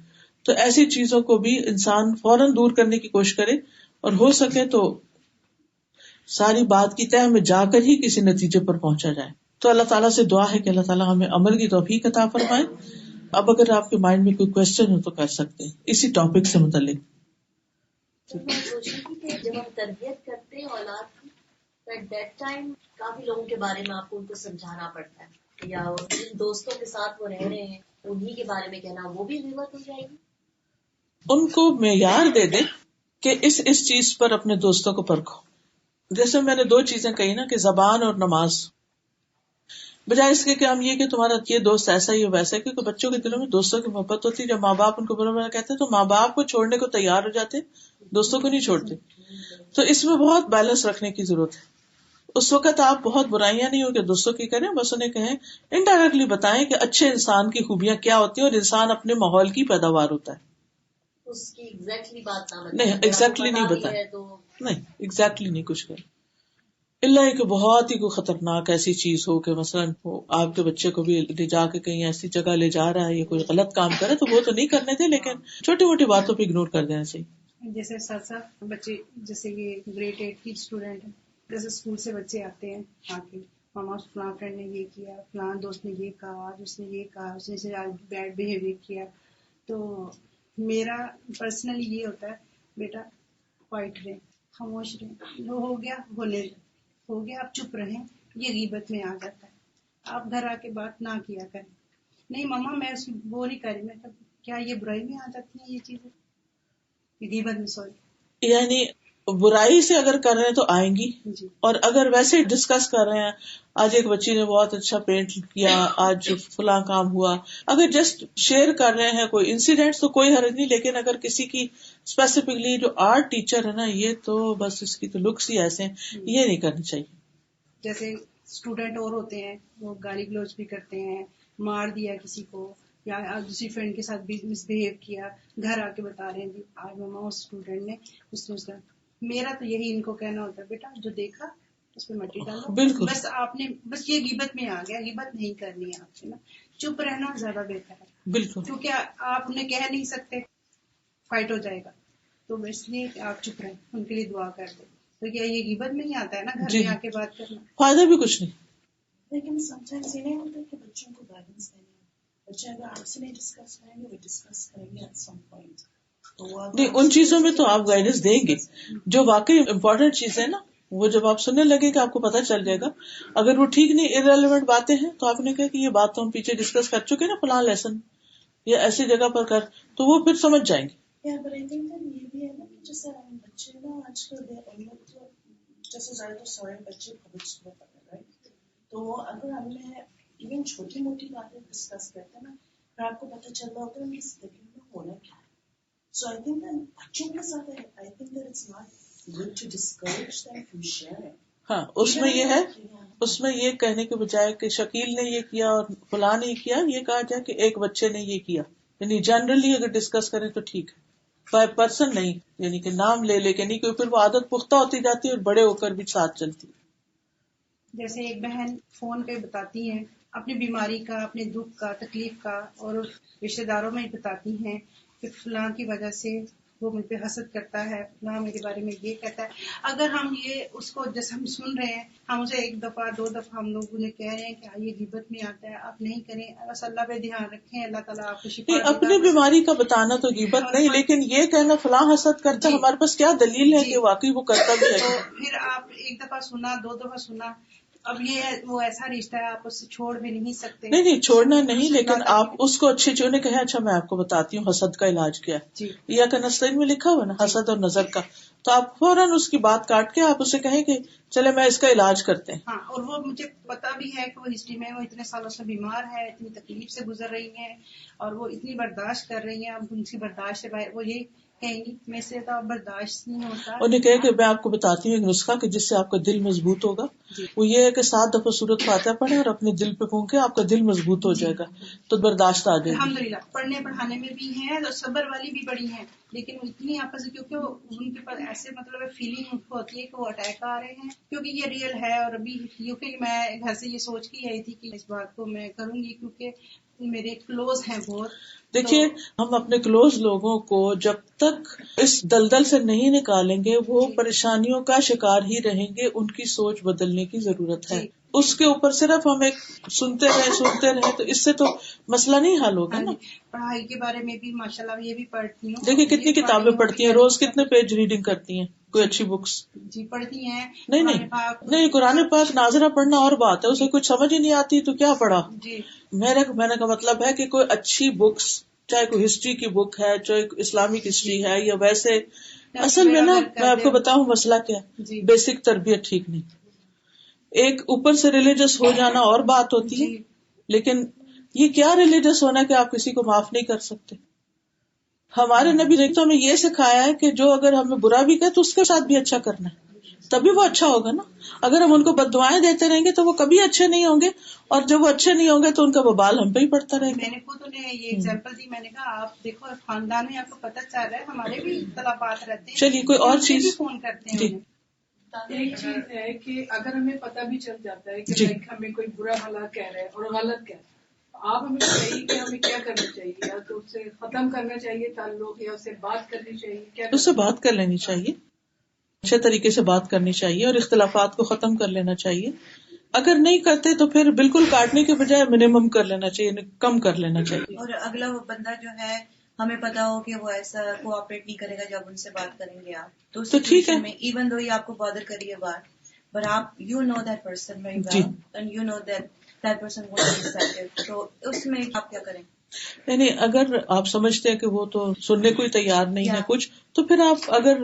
S2: تو ایسی چیزوں کو بھی انسان فوراً دور کرنے کی کوشش کرے، اور ہو سکے تو ساری بات کی تہہ میں جا کر ہی کسی نتیجے پر پہنچا جائے. تو اللہ تعالیٰ سے دعا ہے کہ اللہ تعالیٰ ہمیں عمل کی توفیق عطا فرمائے. اب اگر آپ کے مائنڈ میں کوئی کوشچن ہو تو کر سکتے ہیں اسی ٹاپک سے متعلق.
S4: میں سوچ رہی تھی کہ جب ہم تربیت کرتے ہیں اولاد کی تو ایٹ دیٹ ٹائم کافی لوگوں کے بارے میں آپ کو ان کو سمجھانا پڑتا ہے، یا جن دوستوں کے ساتھ وہ رہ رہے ہیں انہی کے بارے میں کہنا، وہ بھی غیبت ہو جائے گی.
S2: ان کو معیار دے دے کہ اس چیز پر اپنے دوستوں کو پرکھو. جیسے میں نے دو چیزیں کہی نا کہ زبان اور نماز، بجائے اس کے کہ ہم یہ کہ تمہارا یہ دوست ایسا ہی ویسا ہے، کیونکہ بچوں کے دلوں میں دوستوں کی محبت ہوتی ہے. جب ماں باپ ان کو برا بھلا کہتے ہیں تو ماں باپ کو چھوڑنے کو تیار ہو جاتے، دوستوں کو نہیں چھوڑتے. تو اس میں بہت بیلنس رکھنے کی ضرورت ہے. اس وقت آپ بہت برائیاں نہیں ہو کہ دوستوں کی کریں، بس انہیں کہیں انڈائریکٹلی بتائیں کہ اچھے انسان کی خوبیاں کیا ہوتی ہیں، اور انسان اپنے ماحول کی پیداوار ہوتا ہے.
S4: اس کی ایگزیکٹلی بات نہ
S2: نہیں ایگزیکٹلی نہیں بتائیں، نہیں ایگزیکٹلی نہیں کچھ کریں. اللہ کہ بہت ہی کوئی خطرناک ایسی چیز ہو کہ مثلاً وہ آپ کے بچے کو بھی لے جا کے کہیں ایسی جگہ لے جا رہا ہے یا کوئی غلط کام کرے تو وہ تو نہیں کرنے تھے، لیکن چھوٹی موٹی باتوں پہ اگنور کر دینا چاہیے.
S3: جیسے ساتھ ساتھ بچے، جیسے یہ گریڈ 8 کی اسٹوڈینٹ ہے، جیسے اسکول سے بچے آتے ہیں آ کے ماما فلاں فرینڈ نے یہ کیا، فلاں دوست نے یہ کہا، آج اس نے یہ کہا، اس نے آج بیڈ بہیویئر کیا. تو میرا پرسنلی یہ ہوتا ہے بیٹا کوائٹ رہیں، خاموش رہیں، جو ہو گیا ہونے ہو گیا، آپ چپ رہیں. یہ غیبت میں آ جاتا ہے. آپ گھر آ کے بات نہ کیا کریں. نہیں ماما میں اس کی وہ نہیں کر رہی، میں کیا یہ برائی میں آ جاتی ہیں یہ چیزیں، غیبت میں سوری.
S2: یعنی برائی سے اگر کر رہے ہیں تو آئیں گی،
S3: جی
S2: اور اگر ویسے ڈسکس کر رہے ہیں آج ایک بچی نے بہت اچھا پینٹ کیا، آج فلاں کام ہوا، اگر جسٹ شیئر کر رہے ہیں کوئی انسیڈنٹ تو کوئی حرج نہیں. لیکن اگر کسی کی اسپیسیفکلی جو آرٹ ٹیچر ہے نا، یہ تو بس اس کی تو لکس ہی ایسے ہیں، یہ نہیں کرنی چاہیے.
S3: جیسے اسٹوڈینٹ اور ہوتے ہیں وہ گالی گلوچ بھی کرتے ہیں، مار دیا کسی کو یا دوسری فرینڈ کے ساتھ بھی مس بہیو کیا، گھر آ کے بتا رہے ہیں جی آج ماما اس اسٹوڈینٹ نے اس نے. میرا تو یہی ان کو کہنا ہوتا ہے بیٹا جو دیکھا اس پہ مٹی ڈالو.
S2: بالکل.
S3: بس آپ نے بس یہ غیبت میں آ گیا، غیبت نہیں کرنی ہے آپ سے نا، چپ رہنا زیادہ بہتر ہے.
S2: بالکل
S3: کیونکہ آپ انہیں کہہ نہیں سکتے، فائٹ ہو جائے گا. تو اس لیے کہ آپ چپ رہیں، ان کے لیے دعا کر دیں. تو کیا یہ غیبت میں ہی آتا ہے نا، گھر
S2: جی.
S3: میں آ کے بات کرنا.
S2: فائدہ بھی کچھ نہیں.
S5: لیکن سمٹائمز یہ نہیں ہوتا کہ بچوں کو گائیڈنس دینا ہے. بچے اگر آپ سے نہیں ڈسکس کریں گے، وہ ڈسکس کریں گے ایٹ سم پوائنٹ.
S2: نہیں، ان چیزوں میں تو آپ گائیڈنس دیں گے جو واقعی امپورٹنٹ چیز ہے نا. وہ جب آپ سننے لگے کہ آپ کو پتہ چل جائے گا. اگر وہ ٹھیک نہیں، ارریلیونٹ باتیں ہیں تو آپ نے کہا کہ یہ بات تو ہم پیچھے ڈسکس کر چکے نا فلاں لیسن یا ایسی جگہ پر کر، تو وہ پھر سمجھ جائیں گے.
S5: یہ بھی ہے نا کہ جیسے بچے نا آج کل جیسے زیادہ سارے بچے پبلک اسکول میں پڑھ رہے ہیں، تو اگر ہم نے ایون چھوٹی موٹی باتیں ڈسکس کرتے ہیں نا، پھر آپ کو پتہ چل رہا ہوتا ہے ان کی زندگی میں ہونا کیا ہے. سو آئی تھنک بچوں کے ساتھ I think that it's not good to discourage them from sharing.
S2: ہاں، اس میں یہ ہے، اس میں یہ کہنے کے بجائے کہ شکیل نے یہ کیا اور فلاں نے یہ کیا، یہ کہا جائے کہ ایک بچے نے یہ کیا. یعنی جنرلی اگر ڈسکس کریں تو ٹھیک ہے، بائی پرسن نہیں، یعنی کہ نام لے لے کے نہیں، کیونکہ پھر وہ عادت پختہ ہوتی جاتی ہے اور بڑے ہو کر بھی ساتھ چلتی.
S3: جیسے ایک بہن فون پہ بتاتی ہیں اپنی بیماری کا، اپنے دکھ کا، تکلیف کا، اور رشتے داروں میں بتاتی ہیں کہ فلاں کی وجہ سے وہ مجھ پہ حسد کرتا ہے، فلاں میرے بارے میں یہ کہتا ہے. اگر ہم یہ اس کو جیسے ہم سن رہے ہیں، ہم اسے ایک دفعہ دو دفعہ ہم لوگ انہیں کہہ رہے ہیں کہ یہ غیبت میں آتا ہے، آپ نہیں کریں. بس اللہ پہ دھیان رکھیں، اللہ تعالیٰ آپ کو شفا
S2: نہیں،
S3: دے گا.
S2: اپنی بیماری کا بتانا تو غیبت نہیں، لیکن یہ کہنا فلاں حسد کرتا ہے، ہمارے پاس کیا دلیل ہے کہ واقعی وہ کرتا بھی ہے.
S3: تو پھر آپ ایک دفعہ سنا، دو دفعہ سنا، اب یہ وہ ایسا رشتہ ہے آپ اس سے چھوڑ بھی نہیں سکتے.
S2: نہیں چھوڑنا نہیں، لیکن آپ اس کو اچھی چیزیں کہیں. اچھا میں آپ کو بتاتی ہوں حسد کا علاج کیا ہے.
S3: جی.
S2: یا کنستین میں لکھا ہوا نا حسد اور نظر کا، تو آپ فوراً اس کی بات کاٹ کے آپ اسے کہیں کہ چلے میں اس کا علاج کرتے ہیں.
S3: ہاں، اور وہ مجھے پتا بھی ہے کہ وہ ہسٹری میں وہ اتنے سالوں سے بیمار ہے، اتنی تکلیف سے گزر رہی ہیں، اور وہ اتنی برداشت کر رہی ہیں. اب ان کی برداشت سے باہر وہ یہ کہیں گی میں سے تو اب برداشت نہیں ہوتا.
S2: انہیں کہے کہ میں آپ کو بتاتی ہوں ایک نسخہ کہ جس سے آپ کا دل مضبوط ہوگا. وہ یہ ہے کہ 7 دفعہ سورۃ فاتحہ پڑھیں اور اپنے دل پہ پھونکے، آپ کا دل مضبوط ہو جائے گا، تو برداشت آ جائے گی.
S3: الحمدللہ پڑھنے پڑھانے میں بھی ہیں اور صبر والی بھی بڑی ہیں، لیکن اتنی آپس میں کیونکہ ان کے پاس ایسے مطلب فیلنگ ہوتی ہے کہ وہ اٹیک آ رہے ہیں، کیونکہ یہ ریئل ہے. اور ابھی کیونکہ میں گھر سے یہ سوچ کے آئی تھی کہ اس بات کو میں کروں گی کیونکہ میرے کلوز ہیں بہت.
S2: دیکھیے ہم اپنے کلوز لوگوں کو جب تک اس دلدل سے نہیں نکالیں گے وہ پریشانیوں کا شکار ہی رہیں گے. ان کی سوچ بدلنے کی ضرورت ہے. اس کے اوپر صرف ہم ایک سنتے رہے تو اس سے تو مسئلہ نہیں حل ہوگا نا.
S3: پڑھائی کے بارے میں بھی ماشاءاللہ یہ بھی پڑھتی ہوں.
S2: دیکھیے کتنی کتابیں پڑھتی ہیں، روز کتنے پیج ریڈنگ کرتی ہیں، کوئی اچھی بکس.
S3: جی پڑھتی ہیں.
S2: نہیں قرآن پاک ناظرہ پڑھنا اور بات ہے، اسے کچھ سمجھ ہی نہیں آتی تو کیا پڑھا.
S3: جی
S2: میرے کا مطلب ہے کہ کوئی اچھی بکس، چاہے کوئی ہسٹری کی بک ہے، چاہے اسلامک ہسٹری ہے، یا ویسے اصل میں نا میں آپ کو بتاؤں مسئلہ کیا، بیسک تربیت ٹھیک نہیں. ایک اوپر سے ریلیجس ہو جانا اور بات ہوتی ہے، لیکن یہ کیا ریلیجس ہونا کہ آپ کسی کو معاف نہیں کر سکتے. ہمارے نبی نے تو ہمیں یہ سکھایا ہے کہ جو اگر ہمیں برا بھی کہے تو اس کے ساتھ بھی اچھا کرنا ہے، تبھی وہ اچھا ہوگا نا. اگر ہم ان کو بد دعائیں دیتے رہیں گے تو وہ کبھی اچھے نہیں ہوں گے، اور جب وہ اچھے نہیں ہوں گے تو ان کا وبال ہم پہ ہی پڑتا رہے گا.
S3: میں نے خود انہیں یہ ایگزامپل دی، میں نے کہا آپ دیکھو خاندان میں آپ کو پتہ چل رہا ہے، ہمارے بھی اختلافات رہتے ہیں.
S2: چلیے کوئی اور چیز
S3: فون کرتے ہیں.
S6: ایک چیز ہے کہ اگر ہمیں پتہ بھی چل جاتا ہے کہ ہمیں کوئی برا بھلا کہہ رہا ہے اور غلط کہہ رہا ہے، آپ ہمیں بتائیے کہ ہمیں کیا کرنا چاہیے. یا تو اس سے ختم کرنا چاہیے تعلق، یا اس سے بات کرنی چاہیے، کیا
S2: اس سے بات کر لینی چاہیے، اچھے طریقے سے بات کرنی چاہیے اور اختلافات کو ختم کر لینا چاہیے. اگر نہیں کرتے تو پھر بالکل کاٹنے کے بجائے منیمم کر لینا چاہیے، کم کر لینا چاہیے.
S7: اور اگلا وہ بندہ جو ہے ہمیں پتا ہو کہ وہ ایسا کوآپریٹ نہیں کرے گا جب ان سے بات کریں گے آپ، تو
S2: ٹھیک ہے.
S7: ایون دو یہ آپ کو بادر کریے بات، بٹ آپ you know that person very well and you know that person won't be accepted, تو اس میں آپ کیا کریں؟
S2: یعنی اگر آپ سمجھتے ہیں کہ وہ تو سننے کو ہی تیار نہیں ہے کچھ، تو پھر آپ اگر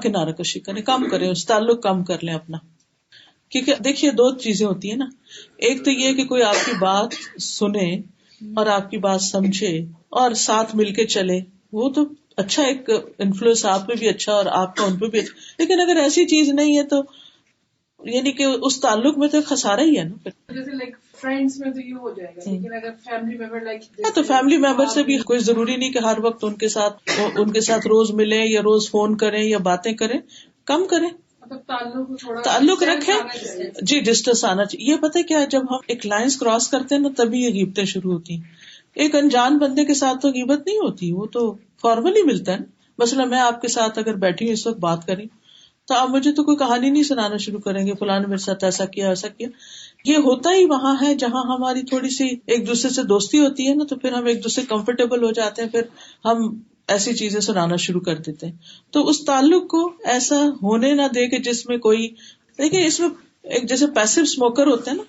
S2: کنارہ کشی کریں، کم کریں، اس تعلق کم کر لیں اپنا. کیونکہ دیکھیے 2 چیزیں ہوتی ہیں نا، ایک تو یہ کہ کوئی آپ کی بات سنے اور آپ کی بات سمجھے اور ساتھ مل کے چلے، وہ تو اچھا ایک انفلوئنس آپ پہ بھی اچھا اور آپ کا ان پہ بھی اچھا. لیکن اگر ایسی چیز نہیں ہے تو یعنی کہ اس تعلق میں تو خسارہ ہی ہے نا.
S6: جیسے لائک فرینڈس میں تو یہ ہو جائے گا، لیکن اگر فیملی ممبر
S2: تو فیملی ممبر سے بھی کوئی ضروری نہیں کہ ہر وقت ان کے ساتھ روز ملیں یا روز فون کریں یا باتیں کریں، کم کریں، تعلق رکھیں. جی ڈسٹینس آنا چاہیے. یہ پتہ کیا ہے، جب ہم ایک لائنز کراس کرتے ہیں نا تبھی یہ غیبتیں شروع ہوتی ہیں. ایک انجان بندے کے ساتھ تو غیبت نہیں ہوتی، وہ تو فارملی ملتا ہے نا. مثلا میں آپ کے ساتھ اگر بیٹھی ہوں اس وقت بات کری تو آپ مجھے تو کوئی کہانی نہیں سنانا شروع کریں گے فلاں نے میرے ساتھ ایسا کیا ایسا کیا. یہ ہوتا ہی وہاں ہے جہاں ہماری تھوڑی سی ایک دوسرے سے دوستی ہوتی ہے نا, تو پھر ہم ایک دوسرے کمفرٹیبل ہو جاتے ہیں, پھر ہم ایسی چیزیں سنانا شروع کر دیتے ہیں. تو اس تعلق کو ایسا ہونے نہ دے کہ جس میں کوئی, دیکھیں اس میں ایک جیسے پیسو اسموکر ہوتے ہیں نا,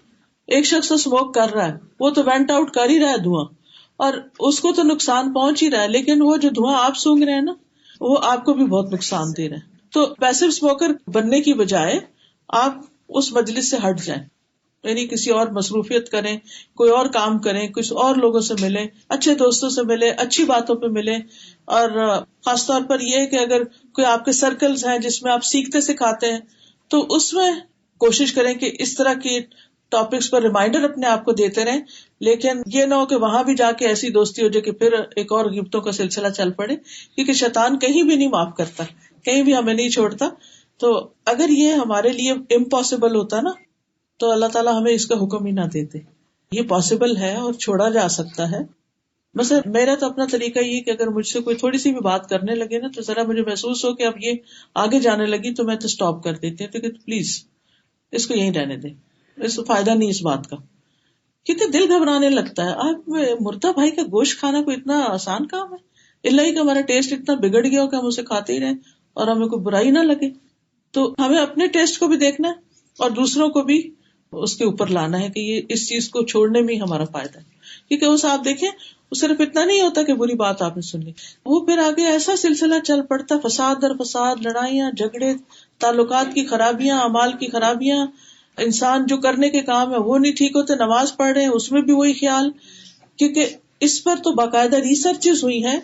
S2: ایک شخص تو اسموک کر رہا ہے, وہ تو وینٹ آؤٹ کر ہی رہا ہے دھواں, اور اس کو تو نقصان پہنچ ہی رہا ہے, لیکن وہ جو دھواں آپ سونگ رہے ہیں نا وہ آپ کو بھی بہت نقصان دے رہے ہیں. تو پیسو اسموکر بننے کی بجائے آپ اس مجلس سے ہٹ جائیں, یعنی کسی اور مصروفیت کریں, کوئی اور کام کریں, کچھ اور لوگوں سے ملیں, اچھے دوستوں سے ملیں, اچھی باتوں پہ ملیں. اور خاص طور پر یہ کہ اگر کوئی آپ کے سرکلز ہیں جس میں آپ سیکھتے سکھاتے ہیں تو اس میں کوشش کریں کہ اس طرح کی ٹاپکس پر ریمائنڈر اپنے آپ کو دیتے رہیں, لیکن یہ نہ ہو کہ وہاں بھی جا کے ایسی دوستی ہو جائے کہ پھر ایک اور غیبتوں کا سلسلہ چل پڑے, کیونکہ شیطان کہیں بھی نہیں معاف کرتا, کہیں بھی ہمیں نہیں چھوڑتا. تو اگر یہ ہمارے لیے امپاسبل ہوتا نا تو اللہ تعالیٰ ہمیں اس کا حکم ہی نہ دیتے. یہ پاسبل ہے اور چھوڑا جا سکتا ہے. مثلا میرا تو اپنا طریقہ یہ کہ اگر مجھ سے کوئی تھوڑی سی بھی بات کرنے لگے نا تو ذرا مجھے محسوس ہو کہ اب یہ آگے جانے لگی تو میں تو اسٹاپ کر دیتی ہوں, کہ پلیز اس کو یہیں رہنے دیں, اس کو فائدہ نہیں اس بات کا, کیونکہ دل گھبرانے لگتا ہے. آپ مردہ بھائی کا گوشت کھانا کوئی اتنا آسان کام ہے؟ اللہ ہی کہ ہمارا ٹیسٹ اتنا بگڑ گیا ہو کہ ہم اسے کھاتے ہی رہیں اور ہمیں کوئی برائی نہ لگے. تو ہمیں اپنے ٹیسٹ کو بھی دیکھنا ہے اور دوسروں کو بھی اس کے اوپر لانا ہے کہ یہ اس چیز کو چھوڑنے میں ہی ہمارا فائدہ ہے. کیونکہ اس آپ دیکھیں وہ صرف اتنا نہیں ہوتا کہ بری بات آپ نے سن لی, وہ پھر آگے ایسا سلسلہ چل پڑتا, فساد در فساد, لڑائیاں جھگڑے, تعلقات کی خرابیاں, اعمال کی خرابیاں, انسان جو کرنے کے کام ہے وہ نہیں ٹھیک ہوتے, نماز پڑھ رہے ہیں اس میں بھی وہی خیال. کیونکہ اس پر تو باقاعدہ ریسرچز ہوئی ہیں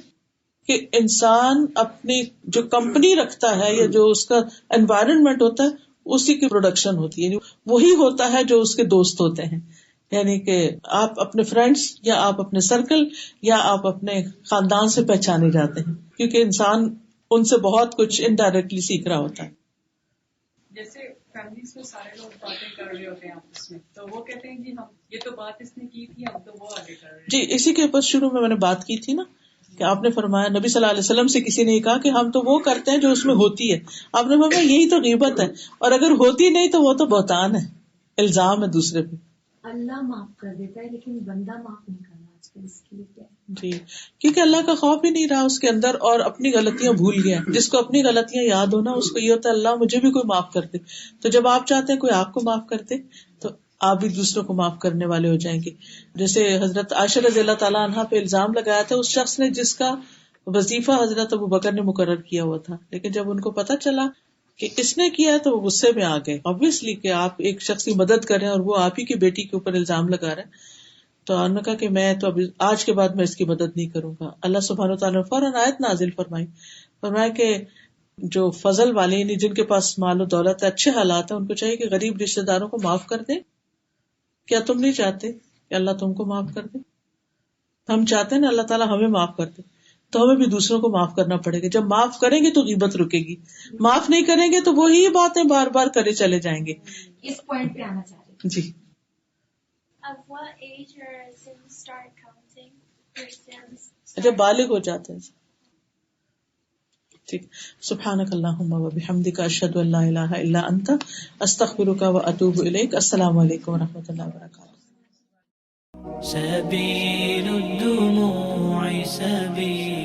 S2: کہ انسان اپنی جو کمپنی رکھتا ہے یا جو اس کا انوائرمنٹ ہوتا ہے اسی کی پروڈکشن ہوتی ہے, یعنی وہی ہوتا ہے جو اس کے دوست ہوتے ہیں. یعنی کہ آپ اپنے فرینڈس یا آپ اپنے سرکل یا آپ اپنے خاندان سے پہچانے جاتے ہیں, کیونکہ انسان ان سے بہت کچھ انڈائریکٹلی سیکھ رہا ہوتا ہے.
S6: جیسے فیملیز میں سارے لوگ باتیں کر رہے ہوتے ہیں آپس میں, تو وہ کہتے ہیں کہ ہم یہ تو بات اس نے کی تھی, ہم تو وہ آگے کر رہے ہیں.
S2: جی اسی کے اوپر شروع میں نے بات کی تھی نا کہ آپ نے فرمایا نبی صلی اللہ علیہ وسلم سے کسی نے کہا کہ ہم تو وہ کرتے ہیں جو اس میں ہوتی ہے. آپ نے فرمایا یہی تو غیبت ہے, اور اگر ہوتی نہیں تو وہ تو بہتان ہے, الزام ہے دوسرے پہ.
S8: اللہ معاف کر دیتا ہے لیکن بندہ معاف نہیں کرنا آج کل, اس کے لیے کیا
S2: جی, کیونکہ اللہ کا خوف ہی نہیں رہا اس کے اندر اور اپنی غلطیاں بھول گیا. جس کو اپنی غلطیاں یاد ہونا اس کو یہ ہوتا ہے اللہ مجھے بھی کوئی معاف کر دے. تو جب آپ چاہتے ہیں کوئی آپ کو معاف کر دے تو آپ بھی دوسروں کو معاف کرنے والے ہو جائیں گے. جیسے حضرت عائشہ رضی اللہ تعالیٰ عنہا پہ الزام لگایا تھا اس شخص نے جس کا وظیفہ حضرت ابو بکر نے مقرر کیا ہوا تھا, لیکن جب ان کو پتا چلا کہ اس نے کیا ہے تو وہ غصے میں آ گئے. obviously کہ آپ ایک شخص کی مدد کریں اور وہ آپ ہی کی بیٹی کے اوپر الزام لگا رہے ہیں, تو انہوں نے کہا کہ میں تو ابھی آج کے بعد میں اس کی مدد نہیں کروں گا. اللہ سبحانہ وتعالیٰ نے فوراً آیت نازل فرمایا کہ جو فضل والے یعنی جن کے پاس مال و دولت ہے, اچھے حالات ہیں, ان کو چاہیے کہ غریب رشتے داروں کو معاف کر دیں. کیا تم نہیں چاہتے کہ اللہ تم کو معاف کر دے؟ ہم چاہتے ہیں نا اللہ تعالیٰ ہمیں معاف کر دے, تو ہمیں بھی دوسروں کو معاف کرنا پڑے گا. جب معاف کریں گے تو غیبت رکے گی, معاف نہیں کریں گے تو وہی باتیں بار بار کرے چلے جائیں گے.
S8: اس پوائنٹ پہ آنا چاہ رہے
S2: جی.
S9: Of what age are sins start counting for sins?
S2: جب بالغ ہو جاتے ہیں. ٹھیک. سبحانک اللہم و بحمدک اشہد ان لا الہ الا انت استغفرک و اتوب الیک. السلام علیکم و رحمۃ اللہ وبرکاتہ.
S1: سبيل الدموع سبيل